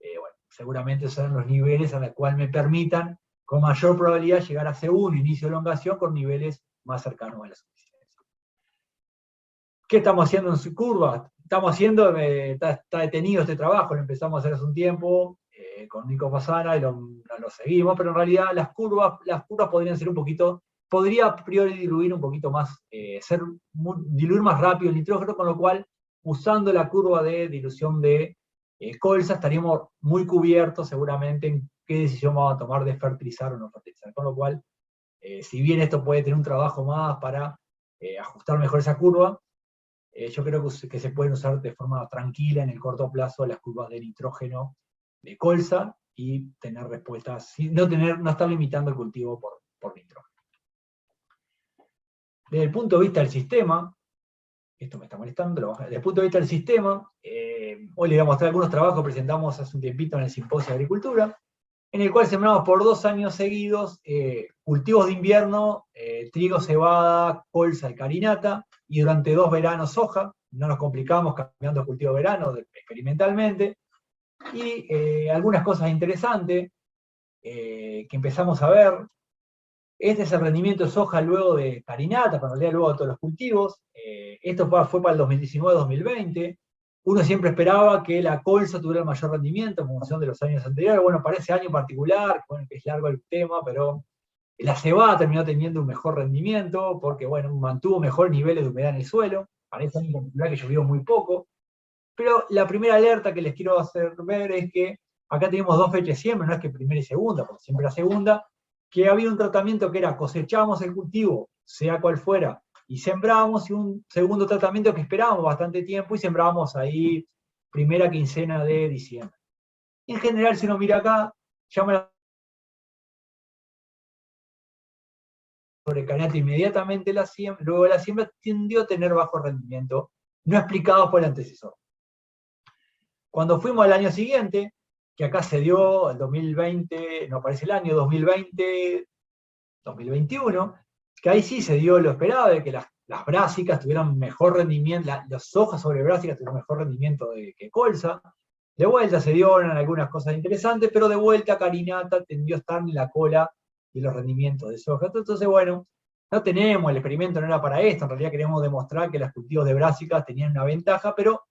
bueno, seguramente serán los niveles a los cuales me permitan con mayor probabilidad llegar a C1, inicio de elongación, con niveles más cercanos a la suficiencia. ¿Qué estamos haciendo en su curva? Estamos haciendo, está detenido este trabajo, lo empezamos a hacer hace un tiempo, con Nico Fasana, y lo seguimos, pero en realidad las curvas podrían ser un poquito, podría a priori diluir un poquito más, diluir más rápido el nitrógeno, con lo cual, usando la curva de dilución de colza, estaríamos muy cubiertos seguramente en qué decisión vamos a tomar de fertilizar o no fertilizar, con lo cual, si bien esto puede tener un trabajo más para ajustar mejor esa curva, yo creo que se pueden usar de forma tranquila en el corto plazo las curvas de nitrógeno de colza y tener respuestas, no estar limitando el cultivo por nitrógeno. Desde el punto de vista del sistema, esto me está molestando, desde el punto de vista del sistema, hoy les voy a mostrar algunos trabajos que presentamos hace un tiempito en el Simposio de Agricultura, en el cual sembramos por 2 años seguidos cultivos de invierno, trigo, cebada, colza y carinata, y durante 2 veranos soja. No nos complicamos cambiando cultivo de verano experimentalmente, y algunas cosas interesantes que empezamos a ver. Este es el rendimiento de soja luego de carinata, pero en realidad luego de todos los cultivos. Esto fue para el 2019-2020. Uno siempre esperaba que la colza tuviera el mayor rendimiento en función de los años anteriores. Bueno, para ese año en particular, bueno, que es largo el tema, pero la cebada terminó teniendo un mejor rendimiento, porque bueno, mantuvo mejores niveles de humedad en el suelo. Para ese año en particular que llovió muy poco. Pero la primera alerta que les quiero hacer ver es que acá tenemos 2 fechas de siembra, no es que primera y segunda, porque siempre la segunda, que había un tratamiento que era cosechábamos el cultivo, sea cual fuera, y sembrábamos, y un segundo tratamiento que esperábamos bastante tiempo y sembrábamos ahí primera quincena de diciembre. En general, si uno mira acá, llama la sobre carinata inmediatamente luego de la siembra tendió a tener bajo rendimiento, no explicado por el antecesor. Cuando fuimos al año siguiente, que acá se dio el 2020, no aparece el año, 2020, 2021, que ahí sí se dio lo esperado, de que las brásicas tuvieran mejor rendimiento, las hojas sobre brásicas tuvieron mejor rendimiento que colza. De vuelta se dieron algunas cosas interesantes, pero de vuelta carinata tendió a estar en la cola de los rendimientos de soja. Entonces, bueno, no tenemos, el experimento no era para esto, en realidad queremos demostrar que los cultivos de brásicas tenían una ventaja, pero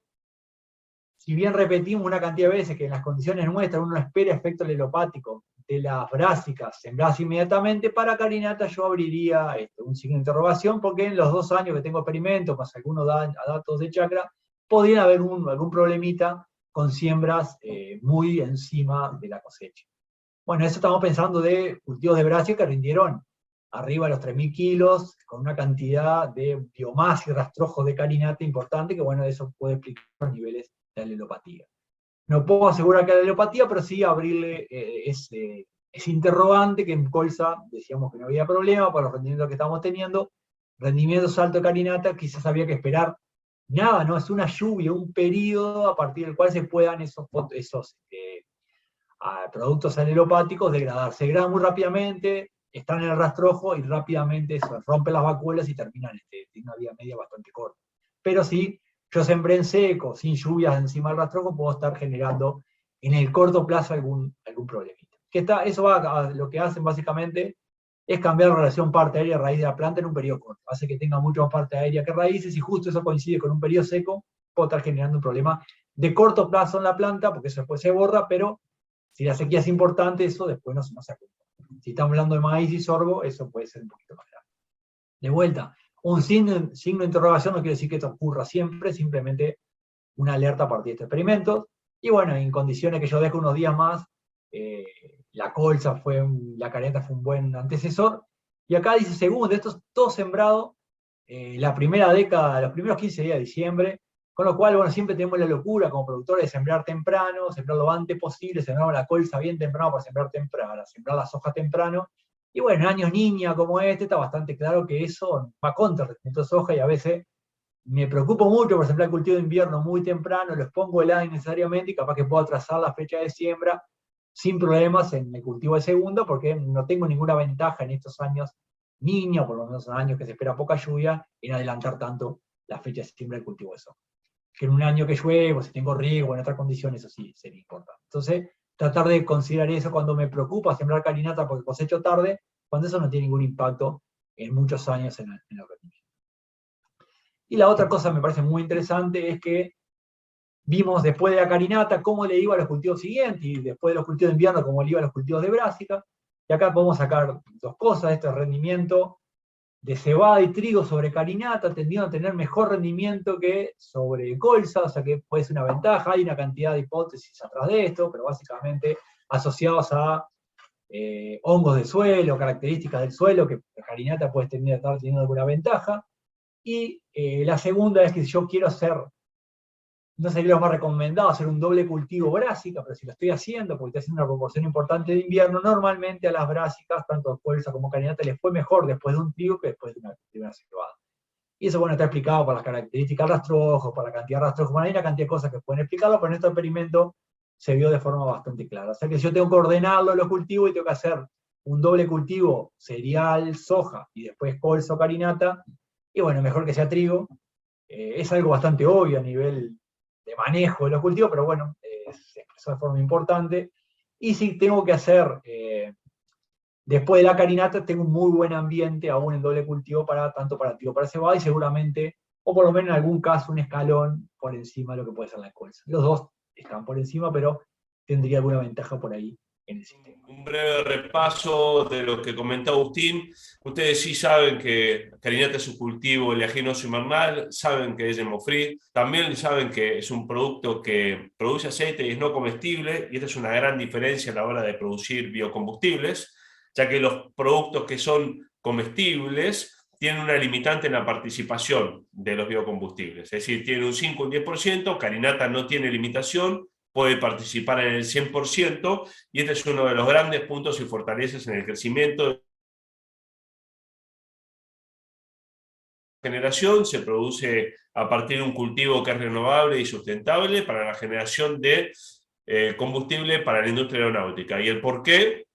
si bien repetimos una cantidad de veces que en las condiciones nuestras uno espera efecto lelopático de las brásicas sembradas inmediatamente, para carinata yo abriría un signo de interrogación, porque en los 2 años que tengo experimentos, más algunos datos de chacra, podrían haber algún problemita con siembras muy encima de la cosecha. Bueno, eso estamos pensando de cultivos de brassica que rindieron arriba de los 3.000 kilos, con una cantidad de biomasa y rastrojos de carinata importante, que bueno, eso puede explicar los niveles de alelopatía. No puedo asegurar que la alelopatía, pero sí abrirle ese interrogante que en colza decíamos que no había problema para los rendimientos que estamos teniendo. Rendimientos altos de carinata, quizás había que esperar nada, ¿no? Es una lluvia, un periodo a partir del cual se puedan esos productos alelopáticos degradar. Se degradan muy rápidamente, están en el rastrojo y rápidamente eso, rompen las vacuolas y terminan tiene una vida media bastante corta. Pero sí, yo sembré en seco, sin lluvias encima del rastrojo, puedo estar generando en el corto plazo algún problemita. Lo que hacen básicamente es cambiar la relación parte aérea raíz de la planta en un periodo corto. Hace que tenga mucho más parte aérea que raíces, y justo eso coincide con un periodo seco, puedo estar generando un problema de corto plazo en la planta, porque eso después se borra, pero si la sequía es importante, eso después no se acumula. Si estamos hablando de maíz y sorgo, eso puede ser un poquito más grave. De vuelta, un signo de interrogación no quiere decir que esto ocurra siempre, simplemente una alerta a partir de estos experimentos. Y bueno, en condiciones que yo dejo unos días más, la colza la carinata fue un buen antecesor. Y acá dice, segundo, esto es todo sembrado la primera década, los primeros 15 días de diciembre, con lo cual, bueno, siempre tenemos la locura como productores de sembrar temprano, sembrar lo antes posible, sembrar la colza bien temprano para sembrar la soja temprano. Y bueno, en años niña como este, está bastante claro que eso va contra el rendimiento de soja, y a veces me preocupo mucho por sembrar el cultivo de invierno muy temprano, los pongo helada innecesariamente y capaz que puedo atrasar la fecha de siembra sin problemas en el cultivo de segunda, porque no tengo ninguna ventaja en estos años niña, o por lo menos son años que se espera poca lluvia, en adelantar tanto la fecha de siembra del cultivo de soja. Que en un año que llueve, o si tengo riego, en otras condiciones, eso sí sería importante. Entonces, tratar de considerar eso cuando me preocupa sembrar carinata porque cosecho tarde, cuando eso no tiene ningún impacto en muchos años en el rendimiento. Y la otra cosa que me parece muy interesante es que vimos después de la carinata cómo le iba a los cultivos siguientes, y después de los cultivos de invierno cómo le iba a los cultivos de brásica. Y acá podemos sacar dos cosas: este rendimiento de cebada y trigo sobre carinata tendiendo a tener mejor rendimiento que sobre colza, o sea que puede ser una ventaja. Hay una cantidad de hipótesis atrás de esto, pero básicamente asociados a hongos del suelo, características del suelo, que la carinata puede estar teniendo alguna ventaja. Y la segunda es que si yo quiero hacer, no sería lo más recomendado hacer un doble cultivo brásica, pero si lo estoy haciendo, porque estoy haciendo una proporción importante de invierno, normalmente a las brásicas, tanto colza como carinata, les fue mejor después de un trigo que después de una cebada. Y eso, bueno, está explicado por las características rastrojos, por la cantidad de rastrojos. Bueno, hay una cantidad de cosas que pueden explicarlo, pero en este experimento se vio de forma bastante clara. O sea que si yo tengo que ordenarlo los cultivos y tengo que hacer un doble cultivo cereal, soja y después colza o carinata, y bueno, mejor que sea trigo. Es algo bastante obvio a nivel de manejo de los cultivos, pero bueno, se expresó de forma importante. Y si tengo que hacer, después de la carinata, tengo un muy buen ambiente aún en doble cultivo, tanto para trigo como para cebada, y seguramente, o por lo menos en algún caso, un escalón por encima de lo que puede ser la colza. Los dos están por encima, pero tendría alguna ventaja por ahí en el sistema. Un breve repaso de lo que comentó Agustín. Ustedes sí saben que carinata es un cultivo oleaginoso invernal, saben que es GMO-free, también saben que es un producto que produce aceite y es no comestible, y esta es una gran diferencia a la hora de producir biocombustibles, ya que los productos que son comestibles tienen una limitante en la participación de los biocombustibles, es decir, tienen un 5 o un 10%, carinata no tiene limitación, puede participar en el 100%, y este es uno de los grandes puntos y fortalezas en el crecimiento de la generación. Se produce a partir de un cultivo que es renovable y sustentable para la generación de combustible para la industria aeronáutica. ¿Y el por qué?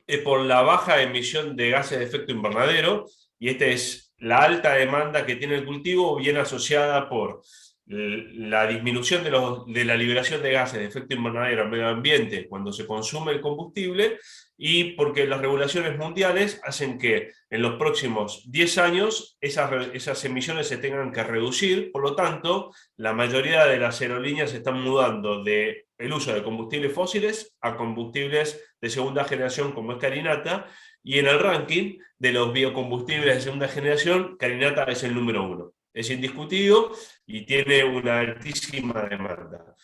Es por la baja emisión de gases de efecto invernadero, y esta es la alta demanda que tiene el cultivo, bien asociada por la disminución de la liberación de gases de efecto invernadero al medio ambiente cuando se consume el combustible, y porque las regulaciones mundiales hacen que en los próximos 10 años esas emisiones se tengan que reducir. Por lo tanto, la mayoría de las aerolíneas se están mudando del uso de combustibles fósiles a combustibles de segunda generación como es carinata, y en el ranking de los biocombustibles de segunda generación, carinata es el número 1. Es indiscutido y tiene una altísima demanda.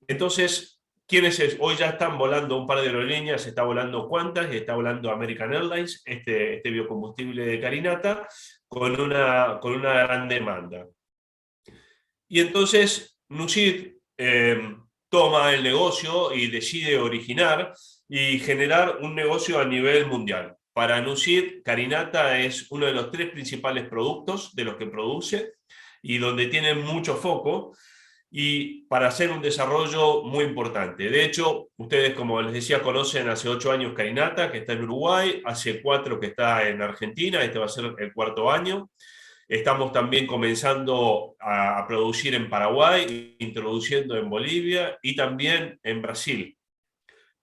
Entonces, ¿quiénes es? Hoy ya están volando un par de aerolíneas, está volando Qantas y está volando American Airlines, este biocombustible de carinata, con una gran demanda. Y entonces Nucid toma el negocio y decide originar y generar un negocio a nivel mundial. Para Nucid, carinata es uno de los 3 principales productos de los que produce y donde tiene mucho foco, y para hacer un desarrollo muy importante. De hecho, ustedes, como les decía, conocen hace 8 años carinata, que está en Uruguay, hace 4 que está en Argentina, este va a ser el 4º año. Estamos también comenzando a producir en Paraguay, introduciendo en Bolivia y también en Brasil.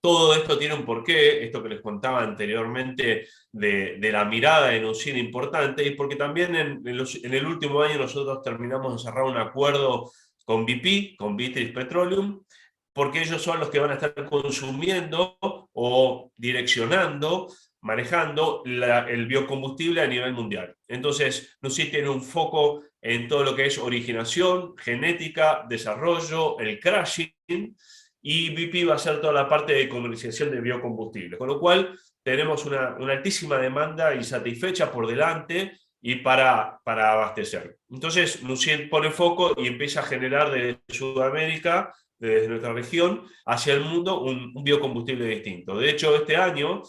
Todo esto tiene un porqué, esto que les contaba anteriormente de la mirada de Nucid importante, y porque también en el último año nosotros terminamos de cerrar un acuerdo con BP, con Beatrice Petroleum, porque ellos son los que van a estar consumiendo o direccionando, manejando el biocombustible a nivel mundial. Entonces, Nucid tiene un foco en todo lo que es originación, genética, desarrollo, el crashing, y BP va a hacer toda la parte de comercialización de biocombustibles, con lo cual tenemos una altísima demanda insatisfecha por delante y para abastecer. Entonces Nucid pone foco y empieza a generar desde Sudamérica, desde nuestra región, hacia el mundo un biocombustible distinto. De hecho, este año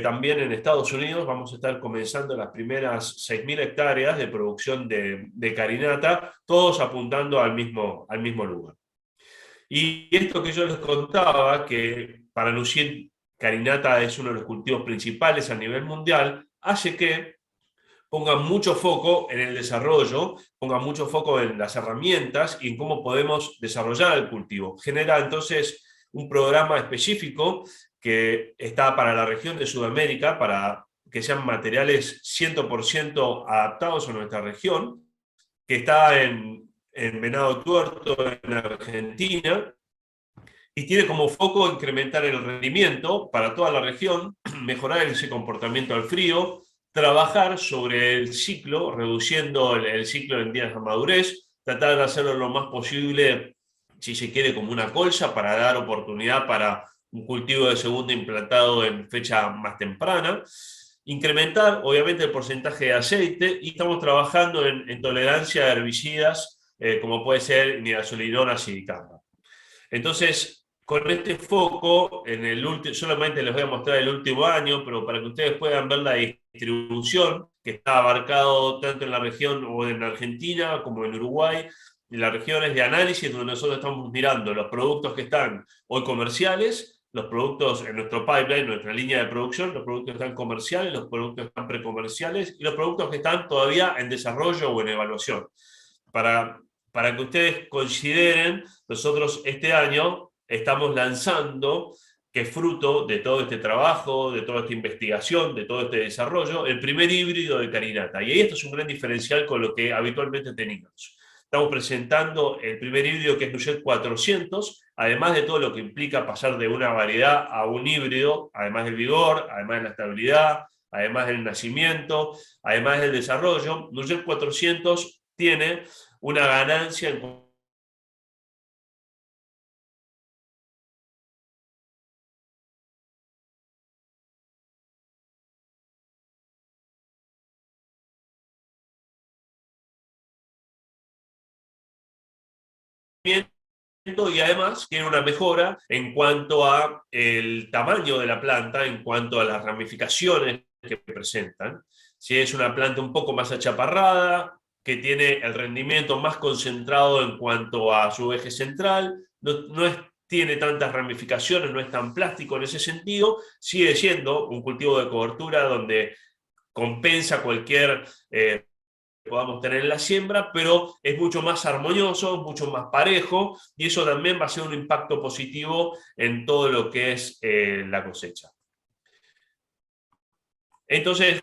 también en Estados Unidos vamos a estar comenzando las primeras 6.000 hectáreas de producción de carinata, todos apuntando al mismo lugar. Y esto que yo les contaba, que para Nucid carinata es uno de los cultivos principales a nivel mundial, hace que pongan mucho foco en el desarrollo, pongan mucho foco en las herramientas y en cómo podemos desarrollar el cultivo. Genera entonces un programa específico que está para la región de Sudamérica, para que sean materiales 100% adaptados a nuestra región, que está en Venado Tuerto, en Argentina, y tiene como foco incrementar el rendimiento para toda la región, mejorar ese comportamiento al frío, trabajar sobre el ciclo, reduciendo el ciclo en días de madurez, tratar de hacerlo lo más posible, si se quiere, como una colcha, para dar oportunidad para un cultivo de segundo implantado en fecha más temprana. Incrementar, obviamente, el porcentaje de aceite, y estamos trabajando en tolerancia a herbicidas, como puede ser niazolinona silicata. Entonces, con este foco, solamente les voy a mostrar el último año, pero para que ustedes puedan ver la distribución que está abarcado tanto en la región o en Argentina como en Uruguay, en las regiones de análisis donde nosotros estamos mirando los productos que están hoy comerciales, los productos en nuestro pipeline, nuestra línea de producción, los productos que están comerciales, los productos que están precomerciales y los productos que están todavía en desarrollo o en evaluación. Para que ustedes consideren, nosotros este año estamos lanzando, que es fruto de todo este trabajo, de toda esta investigación, de todo este desarrollo, el primer híbrido de Carinata. Y ahí esto es un gran diferencial con lo que habitualmente teníamos. Estamos presentando el primer híbrido, que es Nugget 400, además de todo lo que implica pasar de una variedad a un híbrido, además del vigor, además de la estabilidad, además del nacimiento, además del desarrollo. Nugget 400 tiene una ganancia en y además tiene una mejora en cuanto a el tamaño de la planta, en cuanto a las ramificaciones que presentan. Si es una planta un poco más achaparrada, que tiene el rendimiento más concentrado en cuanto a su eje central, tiene tantas ramificaciones, no es tan plástico en ese sentido, sigue siendo un cultivo de cobertura donde compensa cualquier podamos tener en la siembra, pero es mucho más armonioso, mucho más parejo, y eso también va a ser un impacto positivo en todo lo que es la cosecha. Entonces,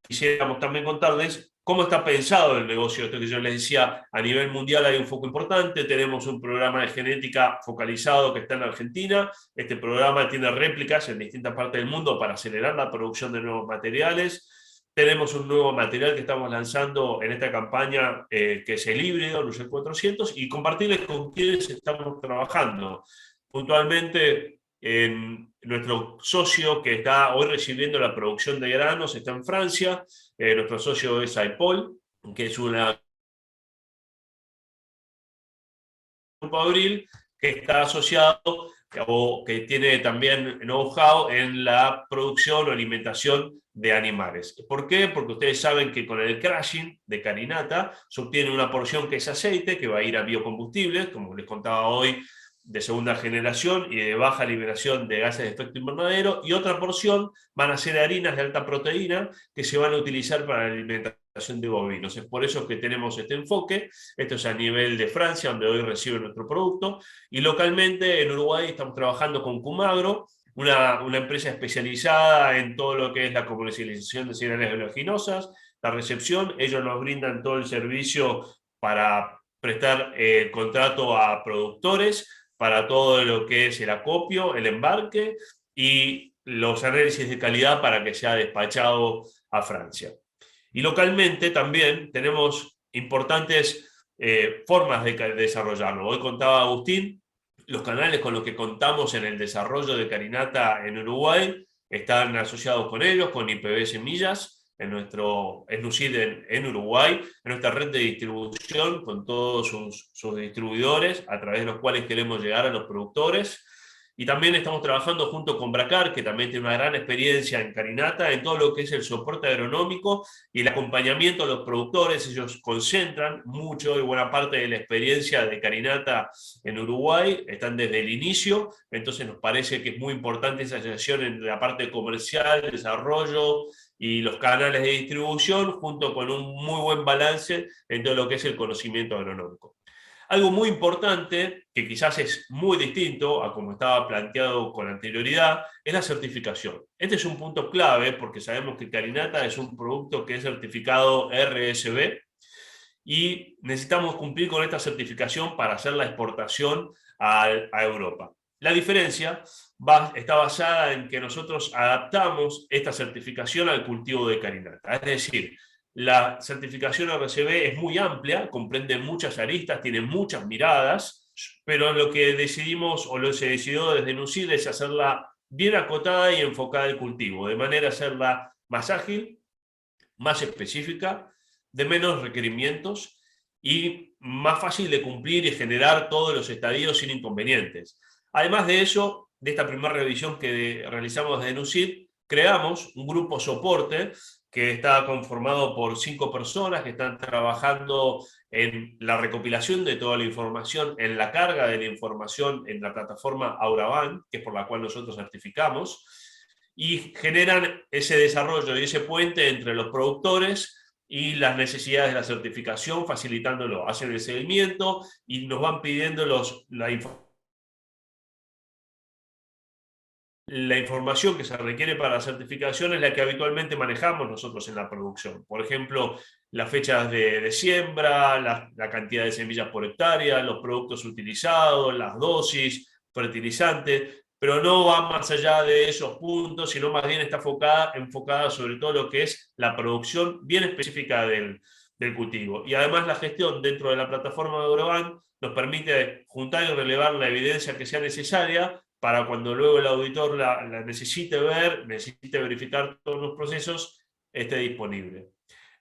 quisiéramos también contarles cómo está pensado el negocio. Esto que yo les decía, a nivel mundial hay un foco importante, tenemos un programa de genética focalizado que está en Argentina. Este programa tiene réplicas en distintas partes del mundo para acelerar la producción de nuevos materiales. Tenemos un nuevo material que estamos lanzando en esta campaña, que es el híbrido, Nugget 400, y compartirles con quienes estamos trabajando. Puntualmente, en nuestro socio que está hoy recibiendo la producción de granos está en Francia. Nuestro socio es Aipol, que es una grupo Abril, que está asociado o que tiene también know-how en la producción o alimentación de animales. ¿Por qué? Porque ustedes saben que con el crushing de Carinata se obtiene una porción que es aceite, que va a ir a biocombustibles, como les contaba hoy, de segunda generación y de baja liberación de gases de efecto invernadero, y otra porción van a ser harinas de alta proteína que se van a utilizar para la alimentación de bovinos. Es por eso que tenemos este enfoque. Esto es a nivel de Francia, donde hoy recibe nuestro producto, y localmente en Uruguay estamos trabajando con Cumagro, una empresa especializada en todo lo que es la comercialización de cereales oleaginosas, la recepción. Ellos nos brindan todo el servicio para prestar contrato a productores, para todo lo que es el acopio, el embarque y los análisis de calidad para que sea despachado a Francia. Y localmente también tenemos importantes formas de desarrollarlo. Hoy contaba Agustín, los canales con los que contamos en el desarrollo de Carinata en Uruguay están asociados con ellos, con IPB Semillas, en nuestro SNUCID en Uruguay, en nuestra red de distribución con todos sus distribuidores, a través de los cuales queremos llegar a los productores. Y también estamos trabajando junto con Bracar, que también tiene una gran experiencia en Carinata, en todo lo que es el soporte agronómico y el acompañamiento a los productores. Ellos concentran mucho y buena parte de la experiencia de Carinata en Uruguay, están desde el inicio, entonces nos parece que es muy importante esa asociación entre la parte comercial, desarrollo y los canales de distribución, junto con un muy buen balance en todo lo que es el conocimiento agronómico. Algo muy importante, que quizás es muy distinto a como estaba planteado con anterioridad, es la certificación. Este es un punto clave porque sabemos que Carinata es un producto que es certificado RSB y necesitamos cumplir con esta certificación para hacer la exportación a Europa. La diferencia está basada en que nosotros adaptamos esta certificación al cultivo de Carinata. Es decir, la certificación RCB es muy amplia, comprende muchas aristas, tiene muchas miradas, pero lo que decidimos o lo que se decidió desde NUCID es hacerla bien acotada y enfocada al cultivo, de manera a hacerla más ágil, más específica, de menos requerimientos y más fácil de cumplir y generar todos los estadios sin inconvenientes. Además de eso, de esta primera revisión que realizamos de NUCID, creamos un grupo soporte que está conformado por 5 personas que están trabajando en la recopilación de toda la información, en la carga de la información en la plataforma Auraban, que es por la cual nosotros certificamos, y generan ese desarrollo y ese puente entre los productores y las necesidades de la certificación, facilitándolo. Hacen el seguimiento y nos van pidiendo la información que se requiere para la certificación es la que habitualmente manejamos nosotros en la producción. Por ejemplo, las fechas de siembra, la cantidad de semillas por hectárea, los productos utilizados, las dosis, fertilizante, pero no va más allá de esos puntos, sino más bien está enfocada sobre todo lo que es la producción bien específica del cultivo. Y además la gestión dentro de la plataforma de Agrobank nos permite juntar y relevar la evidencia que sea necesaria para cuando luego el auditor la necesite ver, necesite verificar todos los procesos, esté disponible.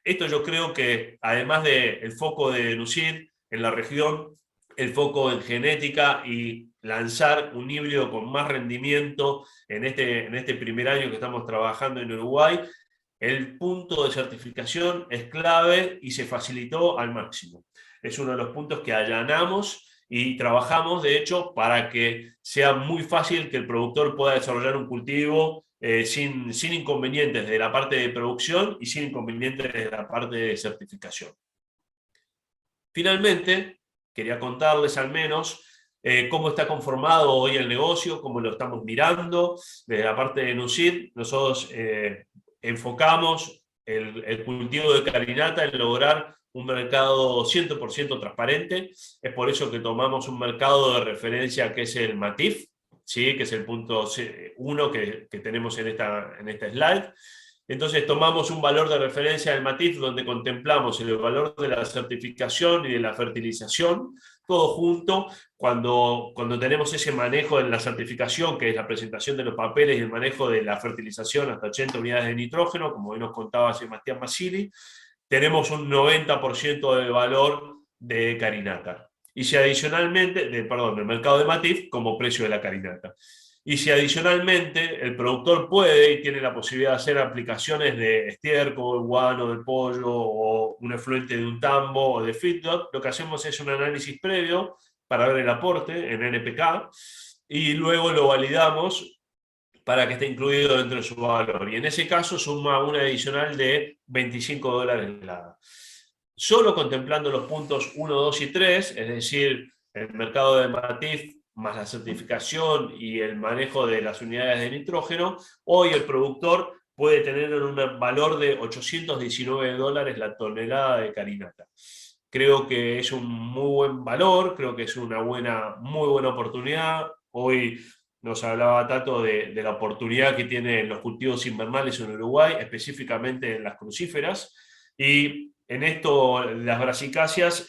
Esto yo creo que, además del foco de NUCID en la región, el foco en genética y lanzar un híbrido con más rendimiento en este primer año que estamos trabajando en Uruguay, el punto de certificación es clave y se facilitó al máximo. Es uno de los puntos que allanamos y trabajamos, de hecho, para que sea muy fácil que el productor pueda desarrollar un cultivo sin inconvenientes de la parte de producción y sin inconvenientes de la parte de certificación. Finalmente, quería contarles al menos cómo está conformado hoy el negocio, cómo lo estamos mirando. Desde la parte de NUCID, nosotros enfocamos el cultivo de Carinata en lograr un mercado 100% transparente. Es por eso que tomamos un mercado de referencia que es el MATIF, ¿sí? Que es el punto 1 que tenemos en esta slide. Entonces tomamos un valor de referencia del MATIF donde contemplamos el valor de la certificación y de la fertilización, todo junto. Cuando tenemos ese manejo en la certificación, que es la presentación de los papeles y el manejo de la fertilización hasta 80 unidades de nitrógeno, como hoy nos contaba Sebastián Masili, tenemos un 90% de valor de Carinata. Y si adicionalmente, del mercado de MATIF como precio de la Carinata. Y si adicionalmente el productor puede y tiene la posibilidad de hacer aplicaciones de estiércol, guano del pollo o un efluente de un tambo o de feedlot, lo que hacemos es un análisis previo para ver el aporte en NPK y luego lo validamos para que esté incluido dentro de su valor. Y en ese caso suma una adicional de $25 la. Solo contemplando los puntos 1, 2 y 3, es decir, el mercado de MATIF más la certificación y el manejo de las unidades de nitrógeno, hoy el productor puede tener un valor de $819 la tonelada de Carinata. Creo que es un muy buen valor, creo que es una muy buena oportunidad. Hoy nos hablaba Tato de la oportunidad que tienen los cultivos invernales en Uruguay, específicamente en las crucíferas, y en esto las brasicáceas,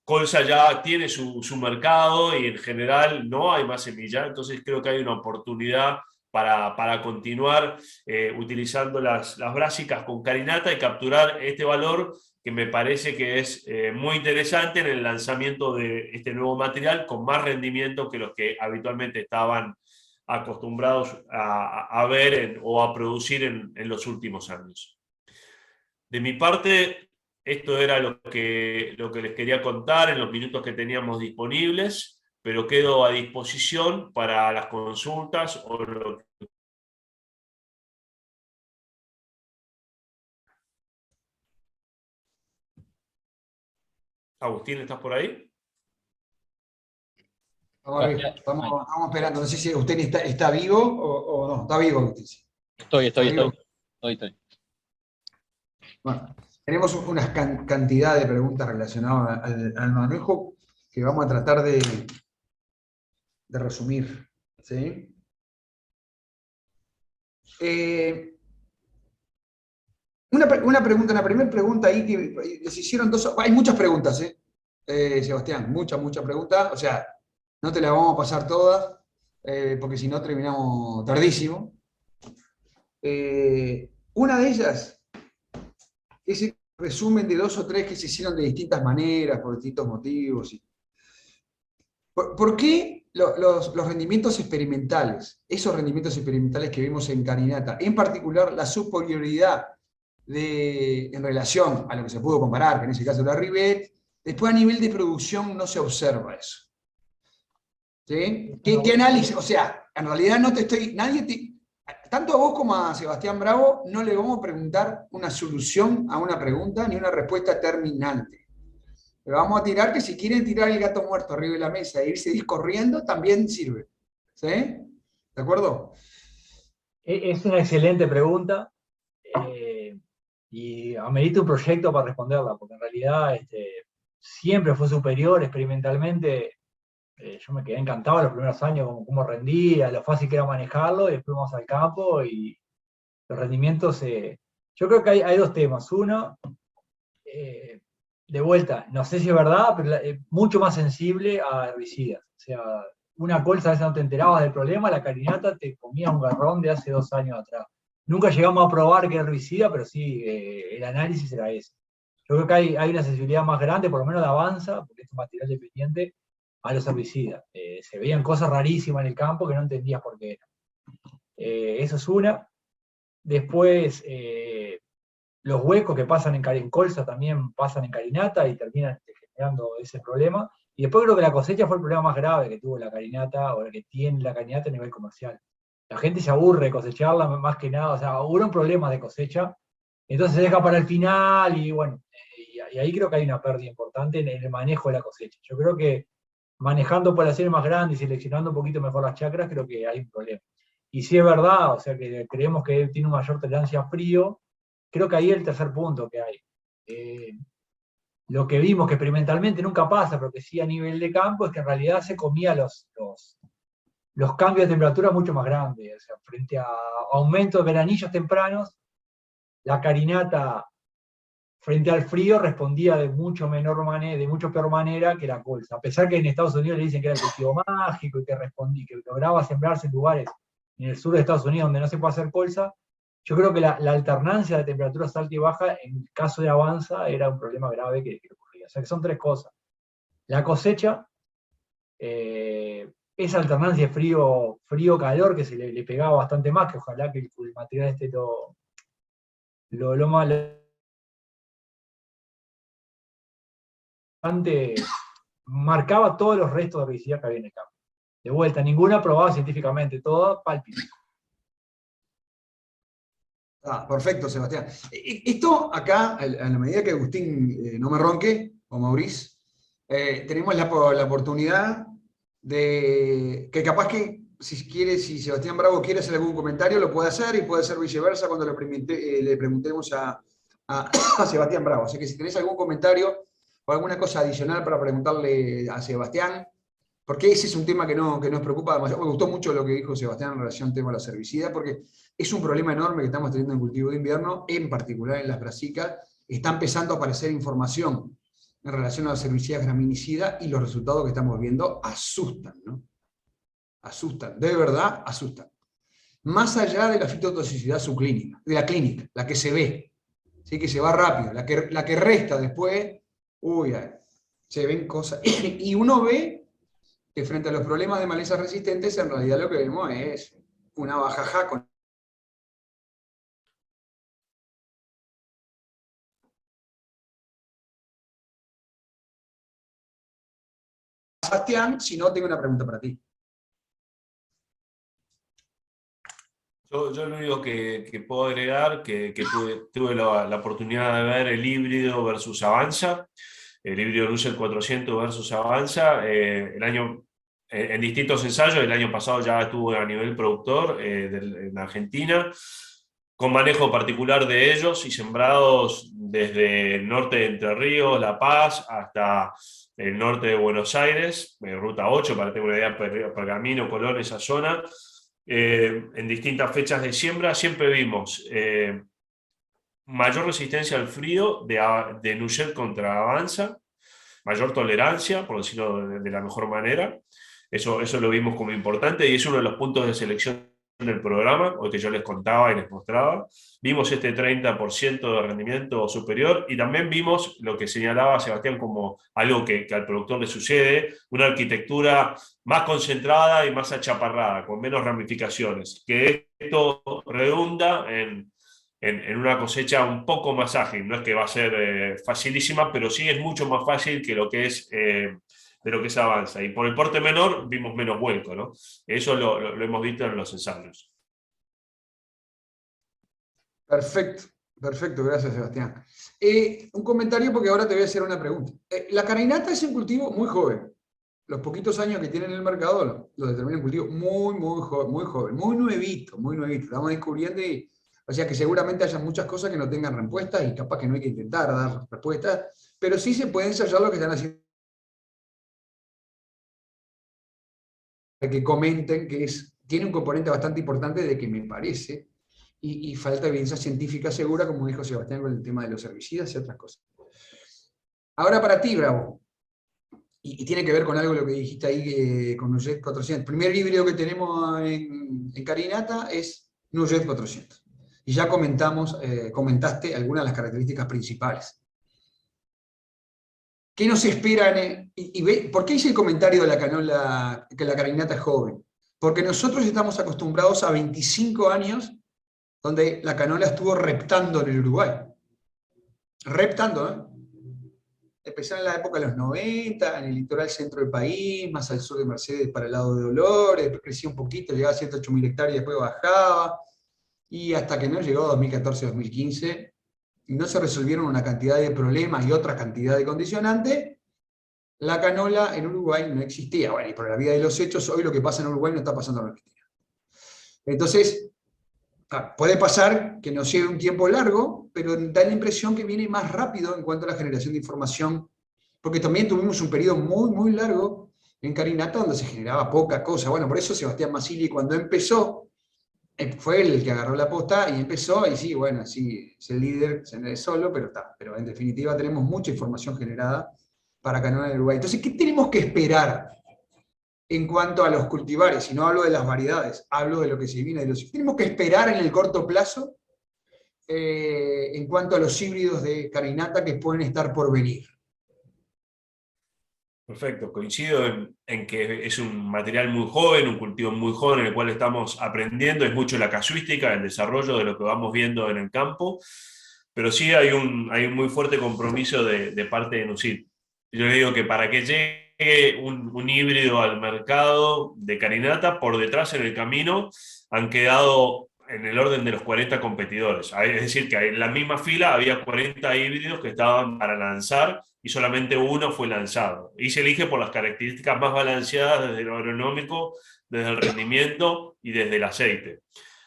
Colza ya tiene su mercado y en general no hay más semilla, entonces creo que hay una oportunidad para continuar utilizando las brásicas con Carinata y capturar este valor que me parece que es muy interesante en el lanzamiento de este nuevo material con más rendimiento que los que habitualmente estaban acostumbrados a ver o a producir en los últimos años. De mi parte, esto era lo que les quería contar en los minutos que teníamos disponibles, pero quedo a disposición para las consultas o lo que... Agustín, ¿estás por ahí? Estamos esperando. No sé si usted está vivo o no. Está vivo, usted. Estoy. Bueno, tenemos una cantidad de preguntas relacionadas al manejo que vamos a tratar de resumir. ¿Sí? Una primera pregunta ahí que les hicieron dos. Hay muchas preguntas, Sebastián, muchas preguntas. O sea, no te las vamos a pasar todas, porque si no terminamos tardísimo. Una de ellas es el resumen de 2 o 3 que se hicieron de distintas maneras, por distintos motivos. ¿Por qué los rendimientos experimentales, esos rendimientos experimentales que vimos en carinata, en particular la superioridad en relación a lo que se pudo comparar, que en ese caso la Rivet, después a nivel de producción no se observa eso? ¿Sí? ¿Qué análisis? O sea, en realidad no te estoy, tanto a vos como a Sebastián Bravo, no le vamos a preguntar una solución a una pregunta ni una respuesta terminante. Le vamos a tirar que si quieren tirar el gato muerto arriba de la mesa e irse corriendo, también sirve. ¿Sí? ¿De acuerdo? Es una excelente pregunta y amerita un proyecto para responderla, porque en realidad siempre fue superior experimentalmente. Yo me quedé encantado los primeros años cómo rendía, lo fácil que era manejarlo, y después vamos al campo y los rendimientos... yo creo que hay 2 temas. Uno, de vuelta, no sé si es verdad, pero mucho más sensible a herbicidas. O sea, una colza a veces no te enterabas del problema, la carinata te comía un garrón de hace 2 años atrás. Nunca llegamos a probar que era herbicida, pero sí, el análisis era ese. Yo creo que hay una sensibilidad más grande, por lo menos de Avanza, porque esto es material dependiente, a los herbicidas. Se veían cosas rarísimas en el campo que no entendías por qué eran. Eso es una. Después, los huecos que pasan en colza también pasan en carinata y terminan generando ese problema. Y después creo que la cosecha fue el problema más grave que tuvo la carinata, o el que tiene la carinata a nivel comercial. La gente se aburre de cosecharla más que nada, o sea, hubo un problema de cosecha, entonces se deja para el final y bueno, y ahí creo que hay una pérdida importante en el manejo de la cosecha. Yo creo que manejando poblaciones más grandes y seleccionando un poquito mejor las chacras, creo que hay un problema. Y si es verdad, o sea, que creemos que tiene una mayor tolerancia a frío, creo que ahí es el tercer punto que hay. Lo que vimos que experimentalmente nunca pasa, pero que sí a nivel de campo, es que en realidad se comía los cambios de temperatura mucho más grandes. O sea, frente a aumento de veranillos tempranos, la carinata frente al frío respondía de mucho peor manera que la colza. A pesar que en Estados Unidos le dicen que era el cultivo mágico y que lograba sembrarse en lugares en el sur de Estados Unidos donde no se puede hacer colza, yo creo que la alternancia de temperaturas alta y baja, en el caso de Avanza, era un problema grave que ocurría. O sea que son 3 cosas. La cosecha, esa alternancia de frío-calor que se le pegaba bastante más, que ojalá que el material lo más marcaba todos los restos de herbicidas que había en el campo. De vuelta, ninguna probada científicamente, toda pálpita. Perfecto, Sebastián. Esto acá, a la medida que Agustín no me ronque, o Maurice, tenemos la oportunidad de que capaz que si Sebastián Bravo quiere hacer algún comentario, lo puede hacer, y puede ser viceversa cuando le preguntemos a Sebastián Bravo. Así que si tenés algún comentario o alguna cosa adicional para preguntarle a Sebastián, porque ese es un tema que nos preocupa demasiado. Me gustó mucho lo que dijo Sebastián en relación al tema de los herbicidas, porque es un problema enorme que estamos teniendo en cultivo de invierno, en particular en las brasicas. Está empezando a aparecer información en relación a los herbicidas graminicidas, y los resultados que estamos viendo asustan, ¿no? Asustan, de verdad asustan. Más allá de la fitotoxicidad subclínica, de la clínica, la que se ve, ¿sí? Que se va rápido, la que resta después, se ven cosas. Y uno ve que frente a los problemas de malezas resistentes, en realidad lo que vemos es una bajajá con Sebastián. Si no, tengo una pregunta para ti. Yo lo único que puedo agregar, que tuve la oportunidad de ver el híbrido versus Avanza, el híbrido Russell 400 versus Avanza, el en distintos ensayos. El año pasado ya estuvo a nivel productor en Argentina, con manejo particular de ellos y sembrados desde el norte de Entre Ríos, La Paz, hasta el norte de Buenos Aires, ruta 8, para tener una idea, Pergamino, Colón, esa zona. En distintas fechas de siembra siempre vimos mayor resistencia al frío de Nugget contra Avanza, mayor tolerancia, por decirlo de la mejor manera. Eso lo vimos como importante y es uno de los puntos de selección del programa, o que yo les contaba y les mostraba. Vimos este 30% de rendimiento superior y también vimos lo que señalaba Sebastián como algo que al productor le sucede, una arquitectura más concentrada y más achaparrada, con menos ramificaciones, que esto redunda en una cosecha un poco más ágil. No es que va a ser facilísima, pero sí es mucho más fácil que lo que es de lo que se avanza. Y por el porte menor vimos menos vuelco, ¿no? Eso lo hemos visto en los ensayos. Perfecto, perfecto, gracias Sebastián. Un comentario porque ahora te voy a hacer una pregunta. La carinata es un cultivo muy joven. Los poquitos años que tiene en el mercado lo determina un cultivo muy joven, muy nuevito, muy nuevito. Estamos descubriendo o sea que seguramente haya muchas cosas que no tengan respuestas y capaz que no hay que intentar dar respuestas, pero sí se puede ensayar lo que están haciendo. Que comenten que tiene un componente bastante importante de que me parece, y falta evidencia científica segura, como dijo Sebastián, con el tema de los herbicidas y otras cosas. Ahora para ti, Bravo, y tiene que ver con algo lo que dijiste ahí con Nugget 400. El primer híbrido que tenemos en carinata es Nugget 400. Y ya comentaste algunas de las características principales. ¿Qué nos esperan? ¿Por qué hice el comentario de la canola, que la carinata es joven? Porque nosotros estamos acostumbrados a 25 años donde la canola estuvo reptando en el Uruguay. Reptando, ¿eh? Empezó en la época de los 90, en el litoral centro del país, más al sur de Mercedes para el lado de Dolores, después crecía un poquito, llegaba a 108.000 hectáreas, después bajaba, y hasta que no llegó 2014-2015, y no se resolvieron una cantidad de problemas y otra cantidad de condicionantes, la canola en Uruguay no existía. Bueno, y por la vía de los hechos, hoy lo que pasa en Uruguay no está pasando en Argentina. Entonces, puede pasar que nos lleve un tiempo largo, pero da la impresión que viene más rápido en cuanto a la generación de información, porque también tuvimos un periodo muy largo en carinata donde se generaba poca cosa. Bueno, por eso Sebastián Massili, cuando empezó, fue el que agarró la posta y empezó, y sí, bueno, sí, es el líder, se es solo, pero en definitiva tenemos mucha información generada para canola en Uruguay. Entonces, ¿qué tenemos que esperar en cuanto a los cultivares? Si no hablo de las variedades, hablo de lo que se viene de los... Tenemos que esperar en el corto plazo en cuanto a los híbridos de carinata que pueden estar por venir. Perfecto, coincido en que es un material muy joven, un cultivo muy joven en el cual estamos aprendiendo, es mucho la casuística, el desarrollo de lo que vamos viendo en el campo, pero sí hay un muy fuerte compromiso de parte de NUCIP. Yo le digo que para que llegue un híbrido al mercado de carinata, por detrás en el camino han quedado en el orden de los 40 competidores. Es decir, que en la misma fila había 40 híbridos que estaban para lanzar y solamente uno fue lanzado. Y se elige por las características más balanceadas desde lo agronómico, desde el rendimiento y desde el aceite.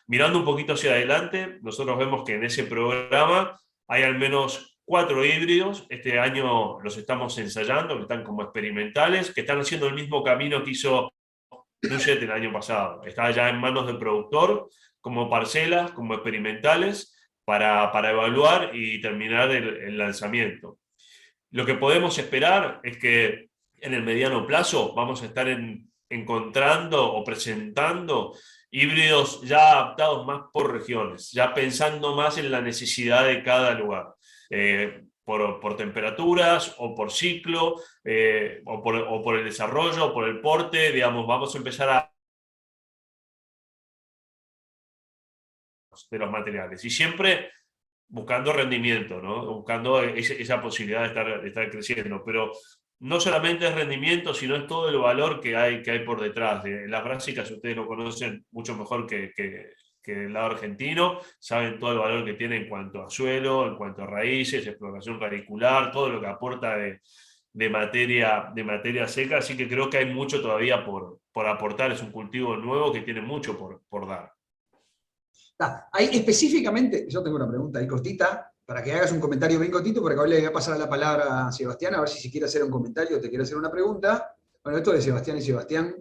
Mirando un poquito hacia adelante, nosotros vemos que en ese programa hay al menos 4 híbridos. Este año los estamos ensayando, que están como experimentales, que están haciendo el mismo camino que hizo Nugget el año pasado. Está ya en manos del productor, como parcelas, como experimentales, para evaluar y terminar el lanzamiento. Lo que podemos esperar es que en el mediano plazo vamos a estar encontrando o presentando híbridos ya adaptados más por regiones, ya pensando más en la necesidad de cada lugar, por temperaturas o por ciclo, o por el desarrollo, o por el porte, digamos, vamos a empezar a de los materiales y siempre buscando rendimiento, ¿no? Buscando esa posibilidad de estar creciendo, pero no solamente es rendimiento, sino es todo el valor que hay por detrás. Las brásicas ustedes lo conocen mucho mejor que el lado argentino, saben todo el valor que tiene en cuanto a suelo, en cuanto a raíces, exploración radicular, todo lo que aporta de de materia seca, así que creo que hay mucho todavía por aportar. Es un cultivo nuevo que tiene mucho por dar. Ahí específicamente, yo tengo una pregunta ahí cortita, para que hagas un comentario bien cortito, porque ahora le voy a pasar la palabra a Sebastián, a ver si quiere hacer un comentario o te quiere hacer una pregunta. Bueno, esto de Sebastián y Sebastián.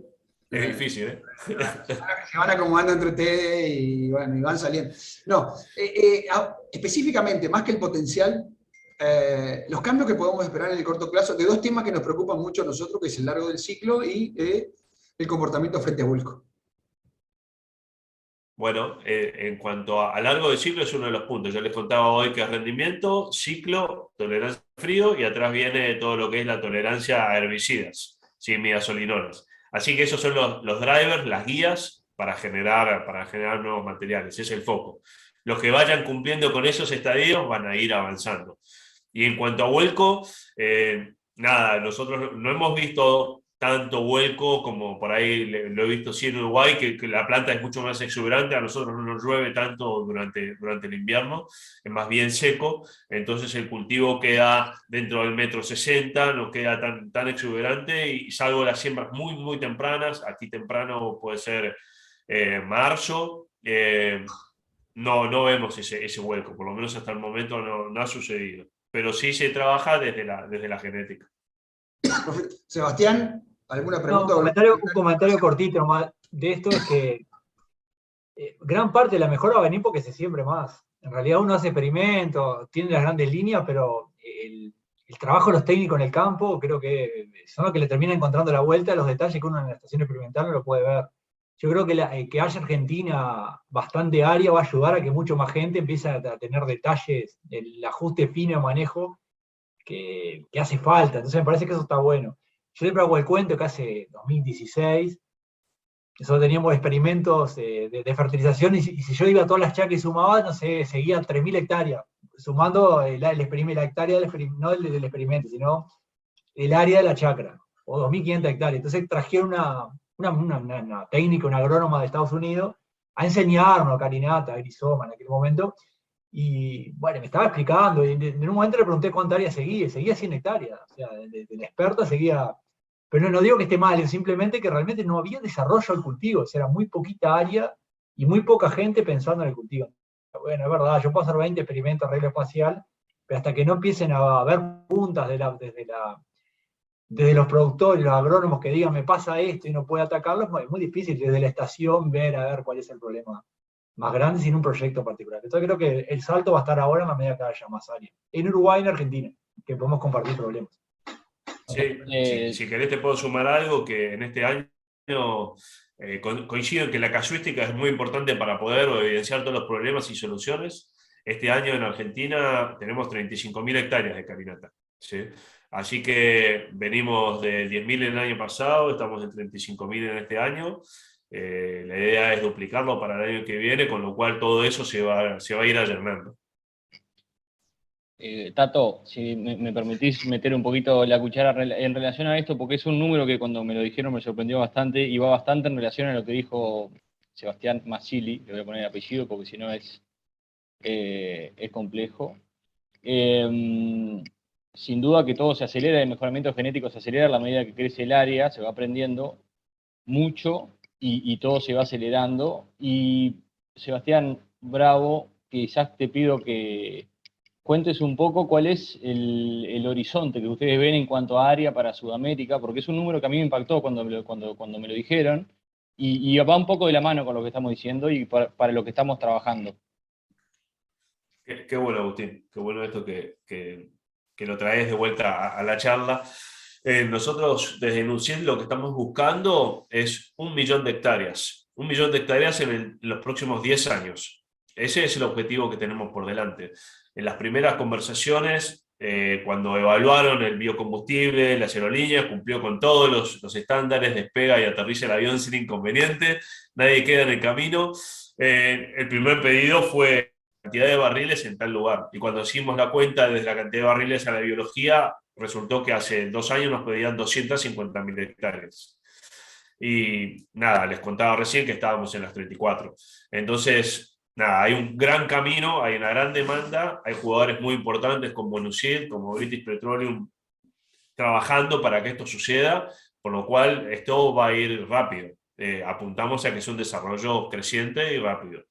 Es difícil, ¿eh? Se van acomodando entre ustedes y, bueno, y van saliendo. No, específicamente, más que el potencial, los cambios que podemos esperar en el corto plazo, de dos temas que nos preocupan mucho a nosotros, que es el largo del ciclo y el comportamiento frente a vuelco. Bueno, en cuanto a largo de ciclo es uno de los puntos. Yo les contaba hoy que es rendimiento, ciclo, tolerancia al frío y atrás viene todo lo que es la tolerancia a herbicidas, ¿sí? Midazolinores. Así que esos son los drivers, las guías para generar nuevos materiales. Ese es el foco. Los que vayan cumpliendo con esos estadios van a ir avanzando. Y en cuanto a vuelco, nada, nosotros no hemos visto tanto vuelco como por ahí lo he visto sí en Uruguay, que la planta es mucho más exuberante. A nosotros no nos llueve tanto durante el invierno, es más bien seco, entonces el cultivo queda dentro del 1,60 m, no queda tan exuberante, y salvo las siembras muy, muy tempranas, aquí temprano puede ser marzo, no vemos ese vuelco, por lo menos hasta el momento no ha sucedido, pero sí se trabaja desde la genética. Sebastián, ¿alguna No, pregunta? un comentario cortito nomás de esto es que gran parte de la mejora va a venir porque se siembre más. En realidad uno hace experimentos, tiene las grandes líneas, pero el trabajo de los técnicos en el campo creo que son los que le terminan encontrando la vuelta a los detalles que uno en la estación experimental no lo puede ver. Yo creo que haya Argentina bastante área va a ayudar a que mucho más gente empiece a tener detalles, el ajuste fino de manejo que hace falta. Entonces me parece que eso está bueno. Yo siempre hago el cuento que hace 2016, nosotros teníamos experimentos de fertilización y si yo iba a todas las chacras y sumaba, no sé, seguía 3.000 hectáreas, sumando la hectárea no del experimento, sino el área de la chacra, o 2.500 hectáreas. Entonces trajeron una técnica, una agrónoma de Estados Unidos, a enseñarnos carinata, agrisoma en aquel momento, y bueno, me estaba explicando, y en un momento le pregunté cuánta área seguía 100 hectáreas, o sea, de la experta seguía, pero no digo que esté mal, simplemente que realmente no había desarrollo al cultivo, o sea, era muy poquita área y muy poca gente pensando en el cultivo. Bueno, es verdad, yo puedo hacer 20 experimentos de arreglo espacial, pero hasta que no empiecen a haber puntas desde los productores, los agrónomos que digan me pasa esto y no puede atacarlo, es muy difícil desde la estación ver a ver cuál es el problema más grande sin un proyecto particular. Entonces creo que el salto va a estar ahora en la medida que haya más área. En Uruguay y en Argentina, que podemos compartir problemas. Sí, si querés te puedo sumar algo que en este año coincido en que la casuística es muy importante para poder evidenciar todos los problemas y soluciones. Este año en Argentina tenemos 35.000 hectáreas de carinata, ¿sí? Así que venimos de 10.000 el año pasado, estamos en 35.000 en este año. La idea es duplicarlo para el año que viene, con lo cual todo eso se va a ir allanando. Tato, si me permitís meter un poquito la cuchara en relación a esto, porque es un número que cuando me lo dijeron me sorprendió bastante y va bastante en relación a lo que dijo Sebastián Massili, le voy a poner el apellido porque si no es complejo. Sin duda que todo se acelera, el mejoramiento genético se acelera a la medida que crece el área, se va aprendiendo mucho y todo se va acelerando. Y Sebastián, bravo, quizás te pido que cuentes un poco cuál es el horizonte que ustedes ven en cuanto a área para Sudamérica, porque es un número que a mí me impactó cuando me lo dijeron, y va un poco de la mano con lo que estamos diciendo y para lo que estamos trabajando. Qué bueno, Agustín, qué bueno esto que lo traes de vuelta a la charla. Nosotros desde NUCIED lo que estamos buscando es 1 millón de hectáreas. 1 millón de hectáreas en los próximos 10 años. Ese es el objetivo que tenemos por delante. En las primeras conversaciones, cuando evaluaron el biocombustible, las aerolíneas, cumplió con todos los estándares, despega y aterriza el avión sin inconveniente, nadie queda en el camino. El primer pedido fue cantidad de barriles en tal lugar. Y cuando hicimos la cuenta desde la cantidad de barriles a la biología, resultó que hace 2 años nos pedían 250.000 hectáreas. Y nada, les contaba recién que estábamos en las 34. Entonces, nada, hay un gran camino, hay una gran demanda, hay jugadores muy importantes como NUCIED, como British Petroleum, trabajando para que esto suceda, por lo cual esto va a ir rápido. Apuntamos a que es un desarrollo creciente y rápido,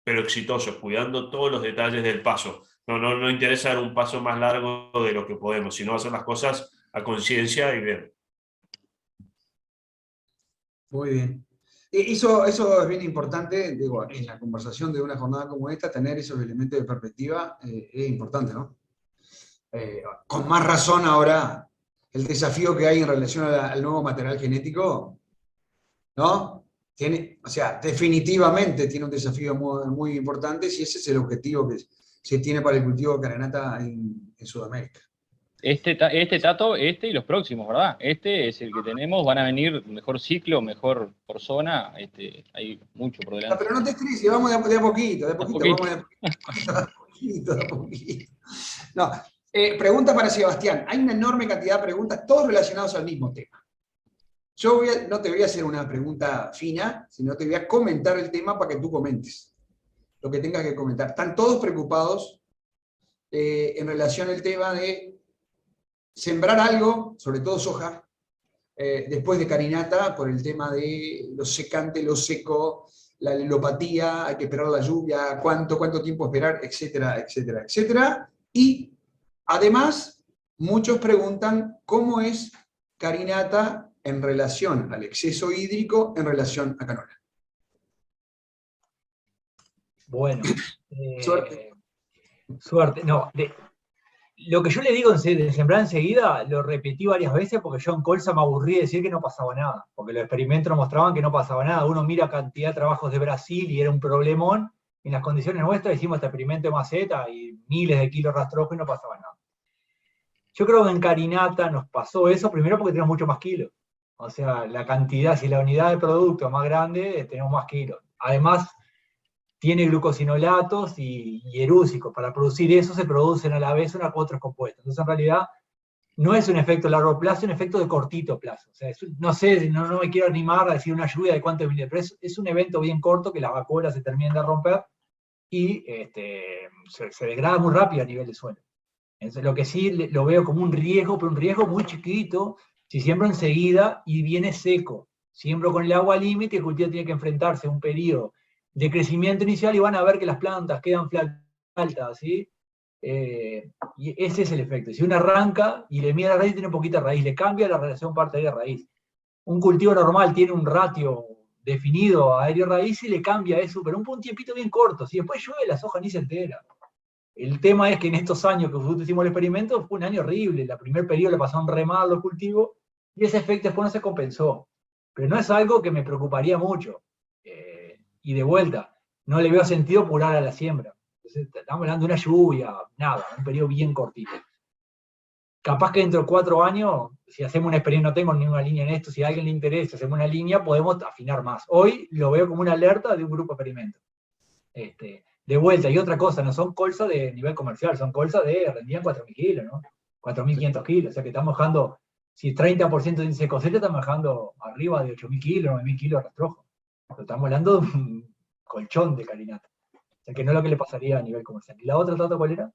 pero exitoso, cuidando todos los detalles del paso. No interesa dar un paso más largo de lo que podemos, sino hacer las cosas a conciencia y bien. Muy bien. Eso es bien importante, digo, en la conversación de una jornada como esta, tener esos elementos de perspectiva es importante, ¿no? Con más razón ahora, el desafío que hay en relación al nuevo material genético, ¿no? O sea, definitivamente tiene un desafío muy, muy importante si ese es el objetivo que se tiene para el cultivo de carinata en Sudamérica. Tato, y los próximos, ¿verdad? Este es el que tenemos, van a venir mejor ciclo, mejor por zona, hay mucho por delante. No, pero no te estreses, vamos de a poquito, No, pregunta para Sebastián. Hay una enorme cantidad de preguntas, todos relacionados al mismo tema. Yo no te voy a hacer una pregunta fina, sino te voy a comentar el tema para que tú comentes lo que tengas que comentar. Están todos preocupados en relación al tema de sembrar algo, sobre todo soja, después de carinata, por el tema de lo secante, lo seco, la lelopatía, hay que esperar la lluvia, cuánto tiempo esperar, etcétera, etcétera, etcétera. Y además, muchos preguntan cómo es carinata en relación al exceso hídrico, en relación a canola. Bueno, Suerte. Suerte. No, lo que yo le digo de sembrar enseguida, lo repetí varias veces porque yo en Colza me aburrí de decir que no pasaba nada, porque los experimentos mostraban que no pasaba nada. Uno mira cantidad de trabajos de Brasil y era un problemón. En las condiciones nuestras hicimos este experimento de maceta y miles de kilos rastrojos y no pasaba nada. Yo creo que en carinata nos pasó eso, primero porque tenemos mucho más kilos. O sea, la cantidad, si la unidad de producto es más grande, tenemos más kilos. Además, tiene glucosinolatos y erúsicos. Para producir eso se producen a la vez unos otros compuestos. Entonces, en realidad, no es un efecto a largo plazo, es un efecto de cortito plazo. O sea, no sé, no me quiero animar a decir una lluvia de cuántos milímetros, pero es un evento bien corto que las vacuolas se terminan de romper y se degrada muy rápido a nivel de suelo. Entonces, lo que sí lo veo como un riesgo, pero un riesgo muy chiquito, si siembro enseguida y viene seco. Siembro con el agua límite, el cultivo tiene que enfrentarse a un periodo de crecimiento inicial y van a ver que las plantas quedan altas, ¿sí? Y ese es el efecto. Si uno arranca y le mira la raíz, tiene poquita raíz, le cambia la relación parte-aire-raíz. Un cultivo normal tiene un ratio definido aéreo-raíz y le cambia eso, pero un tiempito bien corto. Si después llueve, la soja ni se entera. El tema es que en estos años que nosotros hicimos el experimento fue un año horrible. El primer periodo le pasaron re mal los cultivos y ese efecto después no se compensó. Pero no es algo que me preocuparía mucho. Y de vuelta, no le veo sentido apurar a la siembra. Entonces, estamos hablando de una lluvia, nada, un periodo bien cortito. Capaz que dentro de 4 años, si hacemos un experimento, no tengo ninguna línea en esto, si a alguien le interesa, hacemos una línea, podemos afinar más. Hoy lo veo como una alerta de un grupo de experimentos. De vuelta, y otra cosa, no son colzas de nivel comercial, son colzas de rendían 4.000 kilos, ¿no? 4.500 kilos, o sea que estamos bajando, si 30% de índice de cosecha, estamos bajando arriba de 8.000 kilos, 9.000 kilos de rastrojo. Pero estamos hablando de un colchón de carinata. O sea que no es lo que le pasaría a nivel comercial. ¿Y la otra, Tato, cuál era?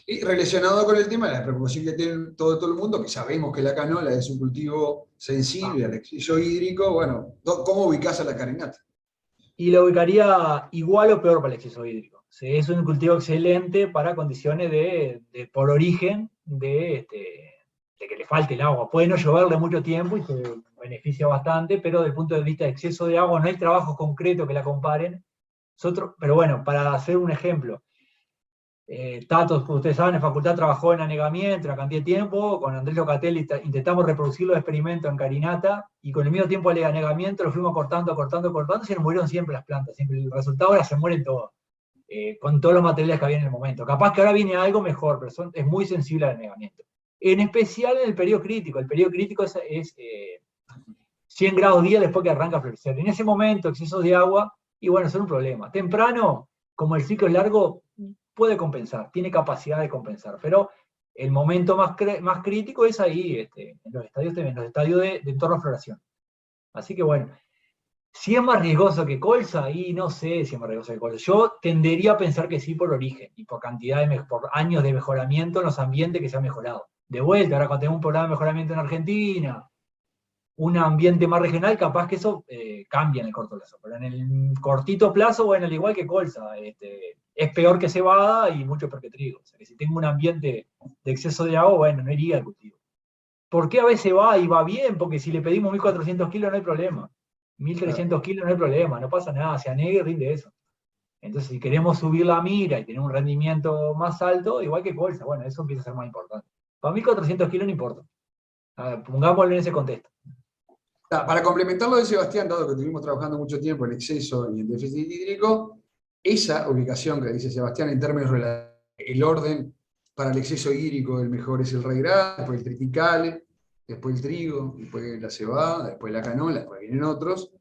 Y relacionado con el tema de la preocupación que tiene todo el mundo, que sabemos que la canola es un cultivo sensible al exceso hídrico, bueno, ¿cómo ubicás a la carinata? Y lo ubicaría igual o peor para el exceso hídrico. Sí, es un cultivo excelente para condiciones por origen de que le falte el agua. Puede no lloverle mucho tiempo y se beneficia bastante, pero desde el punto de vista de exceso de agua no hay trabajos concretos que la comparen. Pero bueno, para hacer un ejemplo, Tato, ustedes saben, en facultad trabajó en anegamiento una cantidad de tiempo, con Andrés Locatelli intentamos reproducir los experimentos en carinata, y con el mismo tiempo de anegamiento lo fuimos cortando, se nos murieron siempre las plantas, siempre el resultado ahora se mueren todas, con todos los materiales que había en el momento. Capaz que ahora viene algo mejor, pero es muy sensible al anegamiento. En especial en el periodo crítico. El periodo crítico es 100 grados día después que arranca a florecer. En ese momento, excesos de agua, y bueno, son un problema. Temprano, como el ciclo es largo, puede compensar, tiene capacidad de compensar, pero el momento más crítico es ahí, en los estadios de entorno a floración. Así que bueno, si es más riesgoso que colza, y no sé si es más riesgoso que colza. Yo tendería a pensar que sí por origen, y por cantidad por años de mejoramiento en los ambientes que se han mejorado. De vuelta, ahora cuando tenemos un programa de mejoramiento en Argentina, un ambiente más regional, capaz que eso cambia en el corto plazo. Pero en el cortito plazo, bueno, al igual que colza, es peor que cebada y mucho peor que trigo. O sea, que si tengo un ambiente de exceso de agua, bueno, no iría al cultivo. ¿Por qué a veces va y va bien? Porque si le pedimos 1.400 kilos no hay problema. 1.300 kilos no hay problema, no pasa nada, se anegue y rinde eso. Entonces, si queremos subir la mira y tener un rendimiento más alto, igual que colza, bueno, eso empieza a ser más importante. Para 1.400 kilos no importa. A ver, pongámoslo en ese contexto. Para complementar lo de Sebastián, dado que estuvimos trabajando mucho tiempo en exceso y en déficit hídrico, esa ubicación que dice Sebastián en términos relativos, el orden para el exceso hídrico, el mejor es el reirá, después el triticale, después el trigo, después la cebada, después la canola, después vienen otros.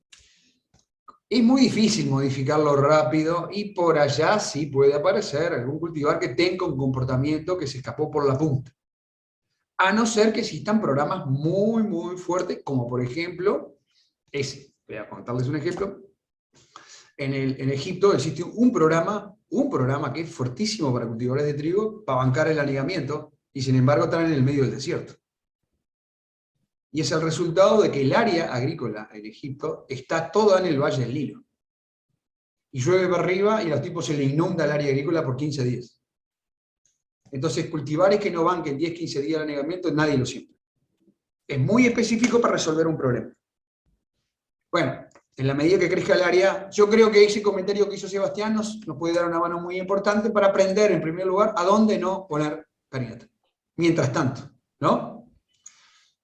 Es muy difícil modificarlo rápido y por allá sí puede aparecer algún cultivar que tenga un comportamiento que se escapó por la punta. A no ser que existan programas muy, muy fuertes, como por ejemplo, voy a contarles un ejemplo. En Egipto existe un programa que es fuertísimo para cultivadores de trigo, para bancar el anegamiento, y sin embargo están en el medio del desierto. Y es el resultado de que el área agrícola en Egipto está toda en el Valle del Nilo. Y llueve para arriba y a los tipos se le inunda el área agrícola por 15 días. Entonces, cultivares que no banquen 10, 15 días el anegamiento, nadie lo siente. Es muy específico para resolver un problema. Bueno, en la medida que crezca el área, yo creo que ese comentario que hizo Sebastián nos puede dar una mano muy importante para aprender, en primer lugar, a dónde no poner carinata. Mientras tanto, ¿no?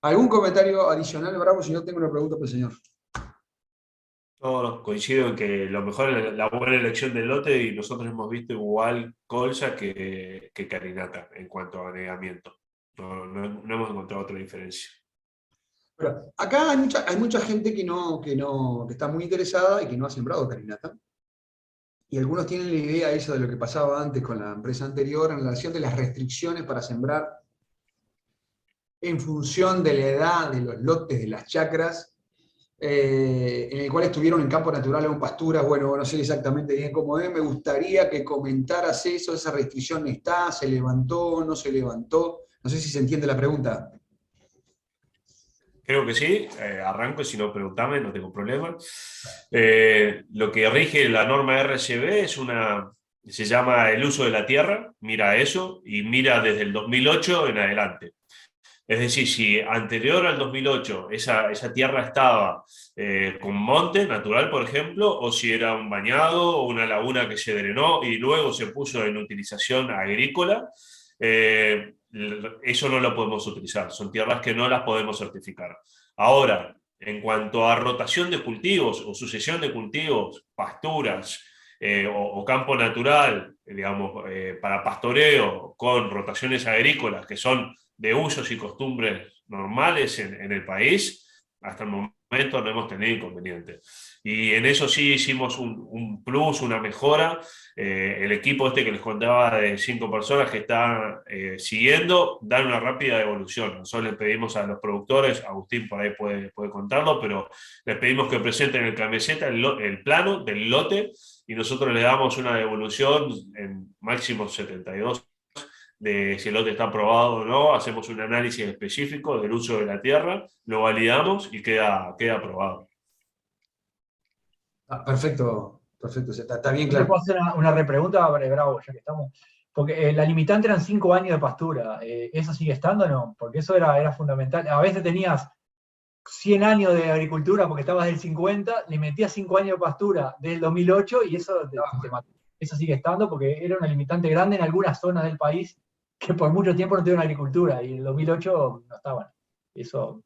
¿Algún comentario adicional, Bravo? Si no, tengo una pregunta para el señor. No, coincido en que lo mejor es la buena elección del lote y nosotros hemos visto igual colza que carinata en cuanto a anegamiento. No hemos encontrado otra diferencia. Pero acá hay mucha gente que está muy interesada y que no ha sembrado carinata. Y algunos tienen la idea esa de lo que pasaba antes con la empresa anterior en relación de las restricciones para sembrar en función de la edad de los lotes de las chacras, en el cual estuvieron en campo natural o en pasturas. Bueno, no sé exactamente bien cómo es, me gustaría que comentaras eso, esa restricción está, se levantó, no se levantó. No sé si se entiende la pregunta. Creo que sí, arranco y si no, preguntame, no tengo problema. Lo que rige la norma RCB se llama el uso de la tierra, mira eso, y mira desde el 2008 en adelante. Es decir, si anterior al 2008 esa tierra estaba con monte natural, por ejemplo, o si era un bañado o una laguna que se drenó y luego se puso en utilización agrícola, eso no lo podemos utilizar. Son tierras que no las podemos certificar. Ahora, en cuanto a rotación de cultivos o sucesión de cultivos, pasturas o campo natural, digamos, para pastoreo con rotaciones agrícolas que son de usos y costumbres normales en el país, hasta el momento no hemos tenido inconvenientes. Y en eso sí hicimos un plus, una mejora. El equipo que les contaba de 5 personas que están siguiendo, dan una rápida evolución. Nosotros les pedimos a los productores, Agustín por ahí puede contarlo, pero les pedimos que presenten en el camiseta el plano del lote y nosotros le damos una devolución en máximo 72 de si el lote está aprobado o no, hacemos un análisis específico del uso de la tierra, lo validamos y queda aprobado. Perfecto, perfecto, está bien ¿Te claro. puedo hacer una repregunta, Bravo, ya que estamos? Porque la limitante eran 5 años de pastura. ¿Eso sigue estando o no? Porque eso era fundamental. A veces tenías 100 años de agricultura porque estabas del 50, le metías 5 años de pastura del 2008 y eso te mató. Eso sigue estando porque era una limitante grande en algunas zonas del país que por mucho tiempo no tuvieron agricultura y en el 2008 no estaban. Eso.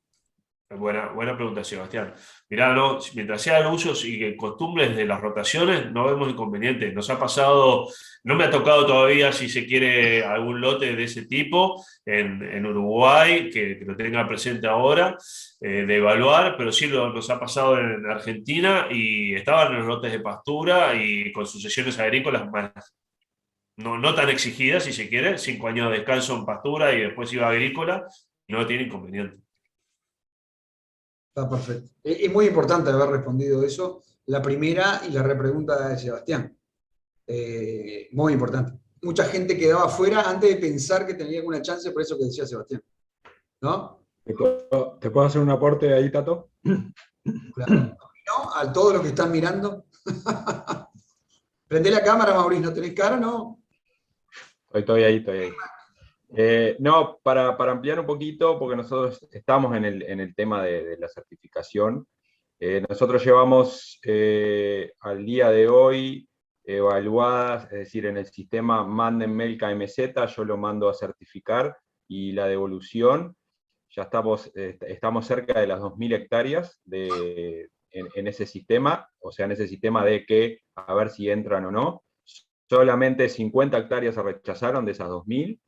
Buena pregunta, Sebastián. Mirá, no, mientras sean usos y costumbres de las rotaciones, no vemos inconveniente. Nos ha pasado, no me ha tocado todavía, si se quiere, algún lote de ese tipo en Uruguay, que lo tenga presente ahora, de evaluar, pero sí nos ha pasado en Argentina y estaban en los lotes de pastura y con sucesiones agrícolas más. No tan exigidas, si se quiere, 5 años de descanso en pastura y después iba agrícola, y no tiene inconveniente. Está perfecto. Es muy importante haber respondido eso. La primera y la repregunta de Sebastián. Muy importante. mucha gente quedaba afuera antes de pensar que tenía alguna chance, por eso que decía Sebastián. ¿No? ¿Te puedo hacer un aporte ahí, Tato? Claro. ¿No? A todos los que están mirando. Prende la cámara, Mauricio, ¿no tenés cara? No. Estoy ahí. No, para ampliar un poquito, porque nosotros estamos en el tema de la certificación. Nosotros llevamos al día de hoy evaluadas, es decir, en el sistema mándenme KMZ, yo lo mando a certificar, y la devolución, ya estamos cerca de las 2.000 hectáreas en ese sistema, o sea, en ese sistema de que a ver si entran o no. Solamente 50 hectáreas se rechazaron de esas 2.000,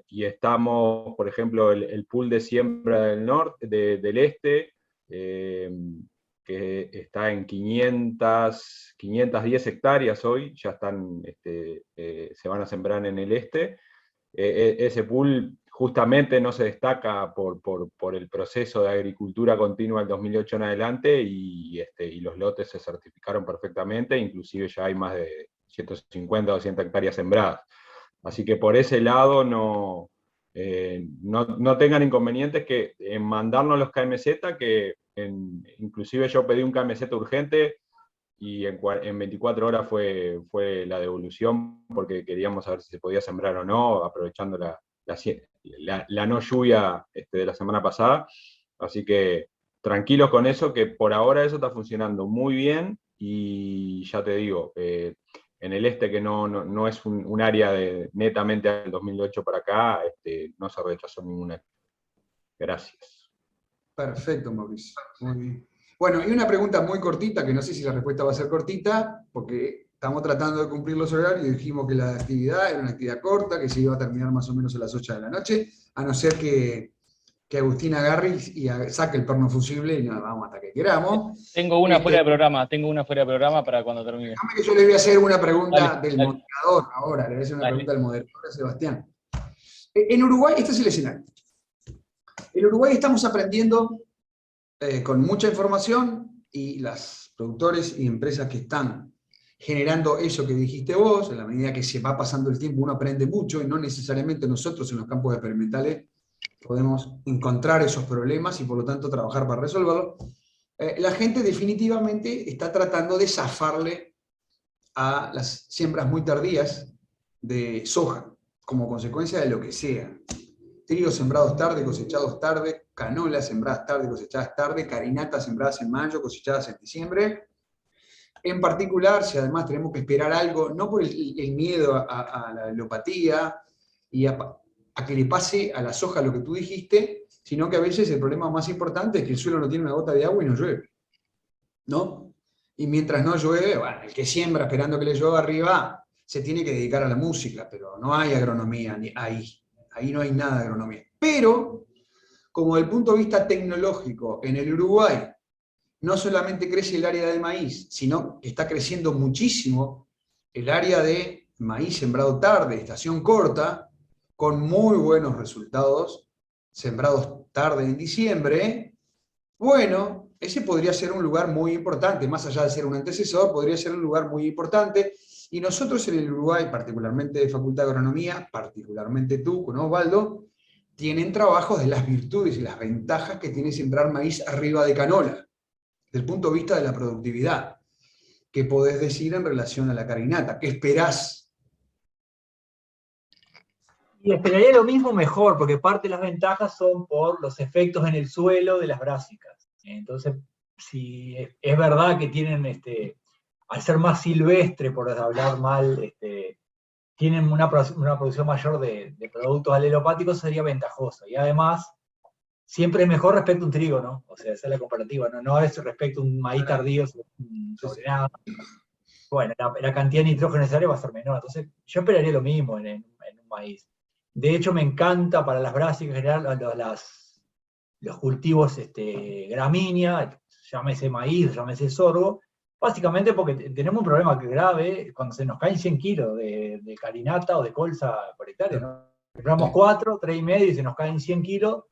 y estamos, por ejemplo, el pool de siembra del norte, del este, que está en 510 hectáreas hoy, ya están, se van a sembrar en el este. Ese pool justamente no se destaca por el proceso de agricultura continua del 2008 en adelante, y los lotes se certificaron perfectamente, inclusive ya hay más de 150 o 200 hectáreas sembradas. Así que por ese lado no tengan inconvenientes que en mandarnos los KMZ, que inclusive yo pedí un KMZ urgente, y en 24 horas fue la devolución, porque queríamos saber si se podía sembrar o no, aprovechando la no lluvia de la semana pasada. Así que tranquilos con eso, que por ahora eso está funcionando muy bien, y ya te digo, en el este, que no es un área netamente del 2008 para acá, no se rechazó ninguna. Gracias. Perfecto, Mauricio. Muy bien. Bueno, y una pregunta muy cortita, que no sé si la respuesta va a ser cortita, porque estamos tratando de cumplir los horarios y dijimos que la actividad era una actividad corta, que se iba a terminar más o menos a las 8 de la noche, a no ser que Agustín agarre y saque el perno fusible y nos vamos hasta que queramos. Tengo una fuera de programa para cuando termine. Déjame que yo le voy a hacer una pregunta Dale. moderador ahora, le voy a hacer una pregunta del moderador a Sebastián. En Uruguay, este es el escenario. En Uruguay estamos aprendiendo con mucha información, y los productores y empresas que están generando eso que dijiste vos, en la medida que se va pasando el tiempo uno aprende mucho, y no necesariamente nosotros en los campos experimentales podemos encontrar esos problemas y por lo tanto trabajar para resolverlos. La gente definitivamente está tratando de zafarle a las siembras muy tardías de soja, como consecuencia de lo que sea. Trigo sembrados tarde, cosechados tarde, canolas sembradas tarde, cosechadas tarde, carinatas sembradas en mayo, cosechadas en diciembre. En particular, si además tenemos que esperar algo, no por el miedo a la alopatía y a que le pase a la soja lo que tú dijiste, sino que a veces el problema más importante es que el suelo no tiene una gota de agua y no llueve, ¿no? Y mientras no llueve, bueno, el que siembra esperando que le llueva arriba se tiene que dedicar a la música, pero no hay agronomía ahí no hay nada de agronomía. Pero, como desde el punto de vista tecnológico, en el Uruguay no solamente crece el área de maíz, sino que está creciendo muchísimo el área de maíz sembrado tarde, estación corta, con muy buenos resultados, sembrados tarde en diciembre. Bueno, ese podría ser un lugar muy importante, más allá de ser un antecesor, podría ser un lugar muy importante. Y nosotros en el Uruguay, particularmente de Facultad de Agronomía, particularmente tú con Osvaldo, tienen trabajos de las virtudes y las ventajas que tiene sembrar maíz arriba de canola, desde el punto de vista de la productividad. ¿Qué podés decir en relación a la carinata? ¿Qué esperás? Y esperaría lo mismo mejor, porque parte de las ventajas son por los efectos en el suelo de las brásicas. Entonces, si es verdad que tienen, al ser más silvestre, por hablar mal, tienen una producción mayor de productos alelopáticos, sería ventajoso. Y además, siempre es mejor respecto a un trigo, ¿no? O sea, esa es la comparativa, no es respecto a un maíz tardío sobre nada. Bueno, la cantidad de nitrógeno necesario va a ser menor. Entonces, yo esperaría lo mismo en un maíz. De hecho, me encanta para las brásicas en general los cultivos gramínea, llámese maíz, llámese sorgo, básicamente porque tenemos un problema grave cuando se nos caen 100 kilos de carinata o de colza por hectárea, ¿no? Compramos 4, 3,5 y se nos caen 100 kilos,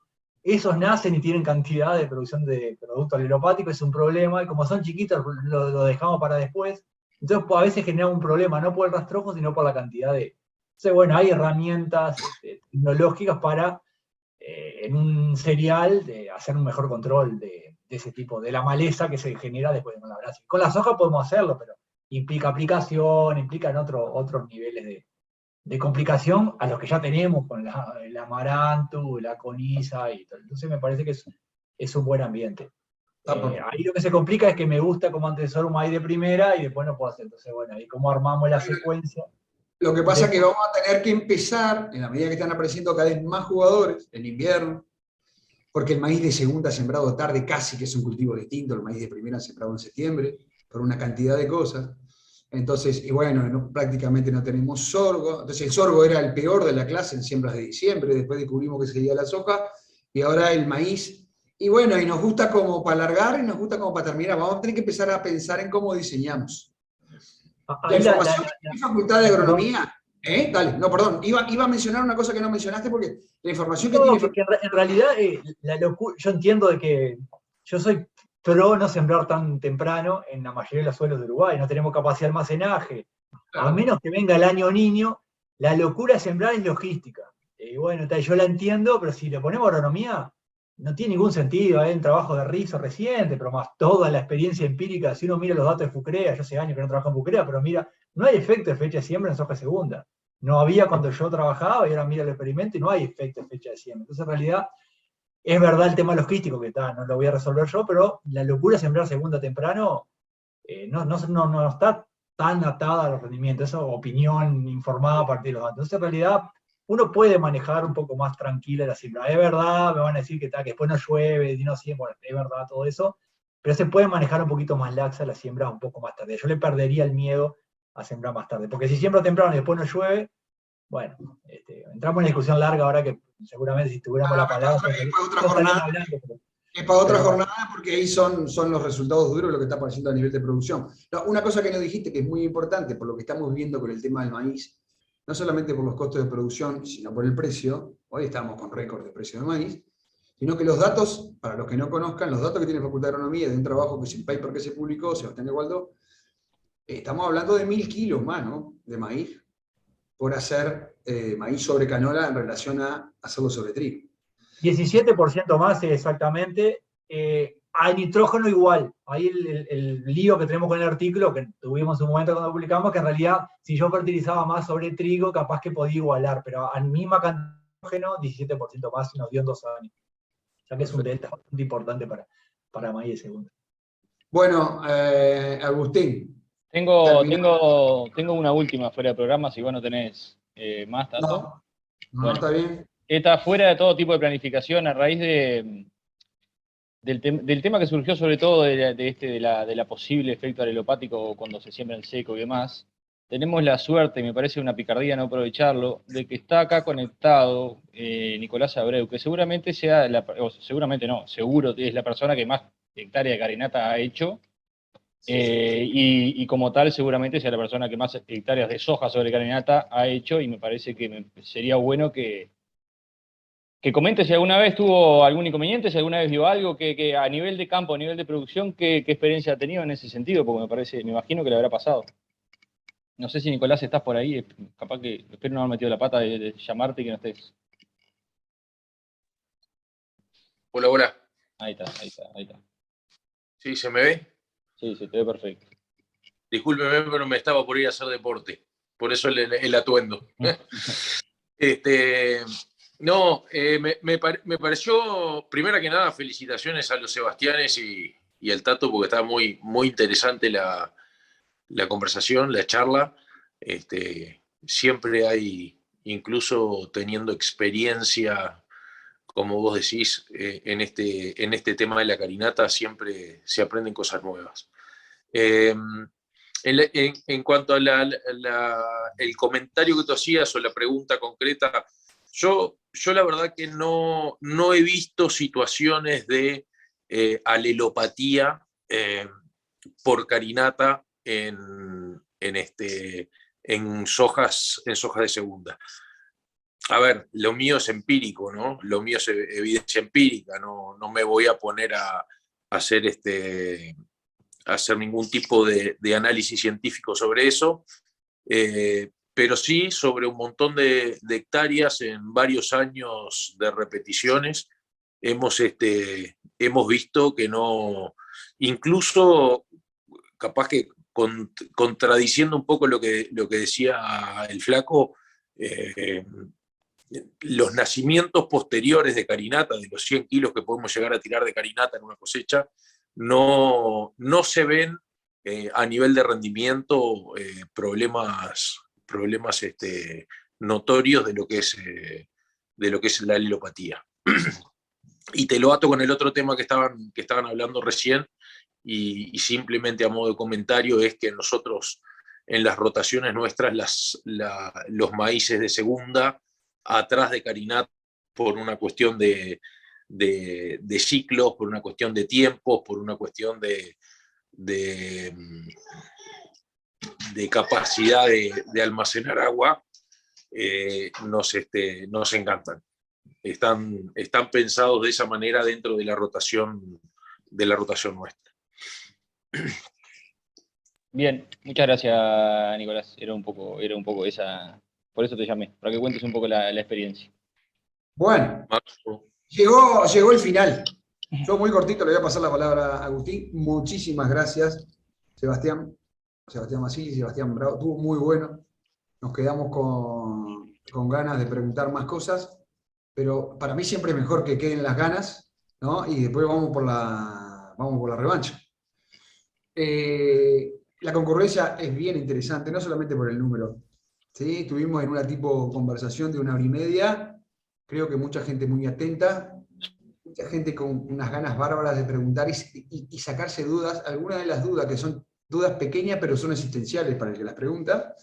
esos nacen y tienen cantidad de producción de producto alelopático, es un problema, y como son chiquitos lo dejamos para después. Entonces a veces genera un problema, no por el rastrojo, sino por la cantidad de... Entonces, bueno, hay herramientas tecnológicas para, en un cereal, hacer un mejor control de ese tipo, de la maleza que se genera después con la brasa. Con la soja podemos hacerlo, pero implica aplicación, implican otros niveles de complicación a los que ya tenemos con el amaranto, la coniza y todo. Entonces me parece que es un buen ambiente. Ahí lo que se complica es que me gusta como antecesor un maíz de primera y después no puedo hacer. Entonces, bueno, ahí cómo armamos la secuencia. Lo que pasa es que vamos a tener que empezar, en la medida que están apareciendo cada vez más jugadores en invierno, porque el maíz de segunda sembrado tarde casi que es un cultivo distinto, el maíz de primera sembrado en septiembre, por una cantidad de cosas. Entonces, y bueno, prácticamente no tenemos sorgo. Entonces el sorgo era el peor de la clase en siembras de diciembre, después descubrimos que seguía la soja, y ahora el maíz. Y bueno, y nos gusta como para alargar y nos gusta como para terminar. Vamos a tener que empezar a pensar en cómo diseñamos. La información de mi facultad de agronomía, dale, no, perdón, iba a mencionar una cosa que no mencionaste porque la información que tiene... Porque en realidad la locura, yo entiendo de que yo soy pro no sembrar tan temprano en la mayoría de los suelos de Uruguay, no tenemos capacidad de almacenaje, a menos que venga el año niño, la locura de sembrar es logística. Y bueno, yo la entiendo, pero si le ponemos agronomía, no tiene ningún sentido, hay un trabajo de rizo reciente, pero más toda la experiencia empírica, si uno mira los datos de Fucrea, yo hace años que no trabajo en Fucrea, pero mira, no hay efecto de fecha de siembra en soja segunda. No había cuando yo trabajaba y ahora mira el experimento y no hay efecto de fecha de siembra. Entonces, en realidad, es verdad el tema logístico que está, no lo voy a resolver yo, pero la locura de sembrar segunda temprano no está tan atada a los rendimientos, eso opinión informada a partir de los datos. Entonces, en realidad, uno puede manejar un poco más tranquila la siembra. Es verdad, me van a decir que después no llueve, y no siembra, bueno, es verdad todo eso, pero se puede manejar un poquito más laxa la siembra un poco más tarde. Yo le perdería el miedo a sembrar más tarde, porque si siembro temprano y después no llueve, bueno, entramos en una discusión larga ahora que seguramente si tuviéramos la palabra... Es para otra jornada, es para otra jornada porque ahí son los resultados duros de lo que está apareciendo a nivel de producción. No, una cosa que no dijiste que es muy importante por lo que estamos viendo con el tema del maíz, no solamente por los costos de producción, sino por el precio, hoy estamos con récord de precio de maíz, sino que los datos, para los que no conozcan, los datos que tiene la Facultad de Agronomía de un trabajo que es el paper que se publicó, Sebastián de Gualdó, estamos hablando de 1000 kilos más, ¿no?, de maíz, por hacer maíz sobre canola en relación a hacerlo sobre trigo. 17% más exactamente. Hay nitrógeno igual. Ahí el lío que tenemos con el artículo, que tuvimos un momento cuando publicamos, que en realidad si yo fertilizaba más sobre trigo, capaz que podía igualar, pero al misma cantidad de nitrógeno, 17% más nos dio en 2 años. O sea que es un delta bastante importante para maíz de segunda. Bueno, Agustín. Tengo una última fuera de programa, si vos no tenés más, Tato. No, está bien. Está fuera de todo tipo de planificación a raíz del tema que surgió sobre todo de la posible efecto alelopático cuando se siembra en seco y demás. Tenemos la suerte, y me parece una picardía no aprovecharlo, de que está acá conectado Nicolás Abreu, que seguramente seguro es la persona que más hectárea de carinata ha hecho. Y como tal seguramente sea la persona que más hectáreas de soja sobre carinata ha hecho, y me parece que sería bueno que comente si alguna vez tuvo algún inconveniente, si alguna vez vio algo, que a nivel de campo, a nivel de producción, qué experiencia ha tenido en ese sentido, porque me imagino que le habrá pasado. No sé si Nicolás estás por ahí, capaz que espero no haber metido la pata de llamarte y que no estés. Hola, hola. Ahí está. ¿Sí, se me ve? Sí, se te ve perfecto. Discúlpeme, pero me estaba por ir a hacer deporte. Por eso el atuendo. Me pareció, primero que nada, felicitaciones a los Sebastianes y al Tato, porque está muy, muy interesante la conversación, la charla. Siempre hay, incluso teniendo experiencia, como vos decís, en este tema de la carinata, siempre se aprenden cosas nuevas. En cuanto a el comentario que tú hacías o la pregunta concreta, yo la verdad que no he visto situaciones de alelopatía por carinata en sojas de segunda. A ver, lo mío es empírico, ¿no? Lo mío es evidencia empírica, no me voy a poner a hacer hacer ningún tipo de análisis científico sobre eso, pero sí sobre un montón de hectáreas en varios años de repeticiones. Hemos visto que no, incluso capaz que contradiciendo un poco lo que decía el flaco, los nacimientos posteriores de carinata, de los 100 kilos que podemos llegar a tirar de carinata en una cosecha, no se ven a nivel de rendimiento problemas notorios de lo que es la alelopatía. Y te lo ato con el otro tema que estaban hablando recién, y simplemente a modo de comentario es que nosotros en las rotaciones nuestras los maíces de segunda atrás de carinata por una cuestión de ciclos, por una cuestión de tiempos, por una cuestión de capacidad de almacenar agua, nos encantan. Están pensados de esa manera dentro de la rotación nuestra. Bien, muchas gracias, Nicolás. Era un poco esa, por eso te llamé, para que cuentes un poco la experiencia. Bueno, Marco. llegó el final. Yo muy cortito le voy a pasar la palabra a Agustín. Muchísimas gracias, Sebastián Masili, Sebastián Bravo. Estuvo muy bueno. Nos quedamos con ganas de preguntar más cosas, pero para mí siempre es mejor que queden las ganas, ¿no? Y después vamos por la revancha. La concurrencia es bien interesante, no solamente por el número. ¿Sí? Estuvimos en una tipo conversación de 1 hora y media, creo que mucha gente muy atenta, mucha gente con unas ganas bárbaras de preguntar y sacarse dudas, algunas de las dudas que son dudas pequeñas pero son existenciales para el que las pregunta.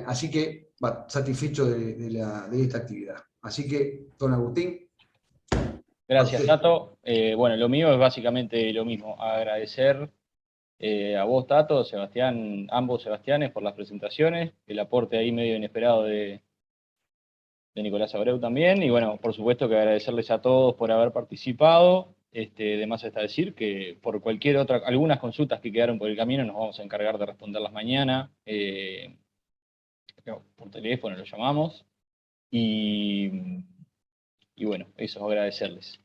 Así que, satisfecho de esta actividad. Así que, don Agustín. Gracias, Tato. Bueno, lo mío es básicamente lo mismo. Agradecer a vos, Tato, Sebastián, ambos Sebastianes, por las presentaciones, el aporte ahí medio inesperado de Nicolás Abreu también, y bueno, por supuesto que agradecerles a todos por haber participado. Además está decir que por algunas consultas que quedaron por el camino nos vamos a encargar de responderlas mañana. Por teléfono lo llamamos. Y bueno, eso, agradecerles.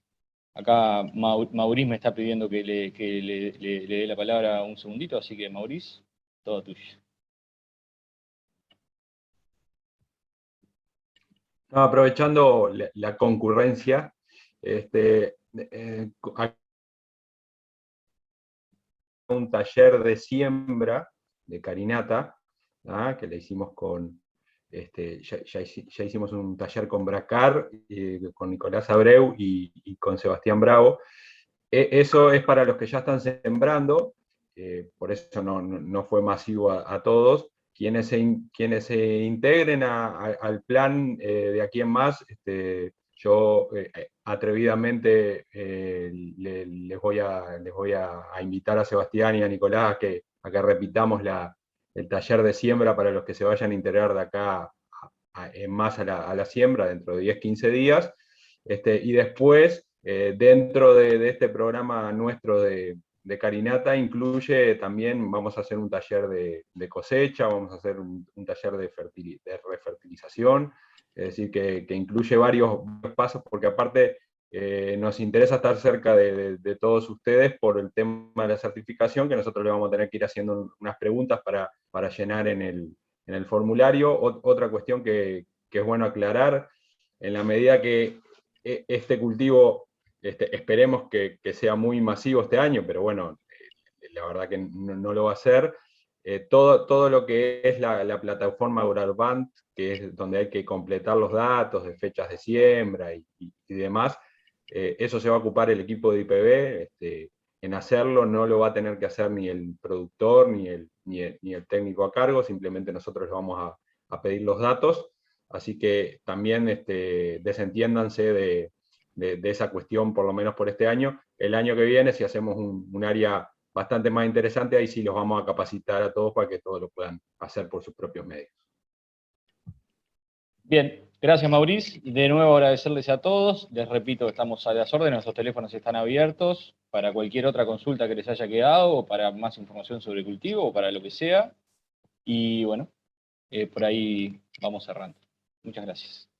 Acá Maurice me está pidiendo que le dé la palabra un segundito, así que Maurice, todo tuyo. No, aprovechando la concurrencia, un taller de siembra de carinata, que le hicimos con, ya hicimos un taller con Bracar, con Nicolás Abreu y con Sebastián Bravo. Eso es para los que ya están sembrando, por eso no fue masivo a todos. Quienes se integren al plan de aquí en más, yo atrevidamente les voy a invitar a Sebastián y a Nicolás a que repitamos el taller de siembra para los que se vayan a integrar de acá en más a la siembra dentro de 10-15 días. Y después, dentro de este programa nuestro de carinata, incluye también, vamos a hacer un taller de cosecha, vamos a hacer un taller de refertilización, es decir, que incluye varios pasos, porque aparte nos interesa estar cerca de todos ustedes por el tema de la certificación, que nosotros le vamos a tener que ir haciendo unas preguntas para llenar en el formulario. Otra cuestión que es bueno aclarar, en la medida que este cultivo, esperemos que sea muy masivo este año, pero bueno, la verdad que no lo va a ser. Todo lo que es la plataforma Uralband, que es donde hay que completar los datos de fechas de siembra y demás, eso se va a ocupar el equipo de IPB. En hacerlo no lo va a tener que hacer ni el productor ni el técnico a cargo, simplemente nosotros les vamos a pedir los datos. Así que también desentiéndanse de esa cuestión, por lo menos por este año. El año que viene, si hacemos un área bastante más interesante, ahí sí los vamos a capacitar a todos para que todos lo puedan hacer por sus propios medios. Bien, gracias Maurice. De nuevo agradecerles a todos. Les repito que estamos a las órdenes, nuestros teléfonos están abiertos para cualquier otra consulta que les haya quedado, o para más información sobre el cultivo, o para lo que sea. Y bueno, por ahí vamos cerrando. Muchas gracias.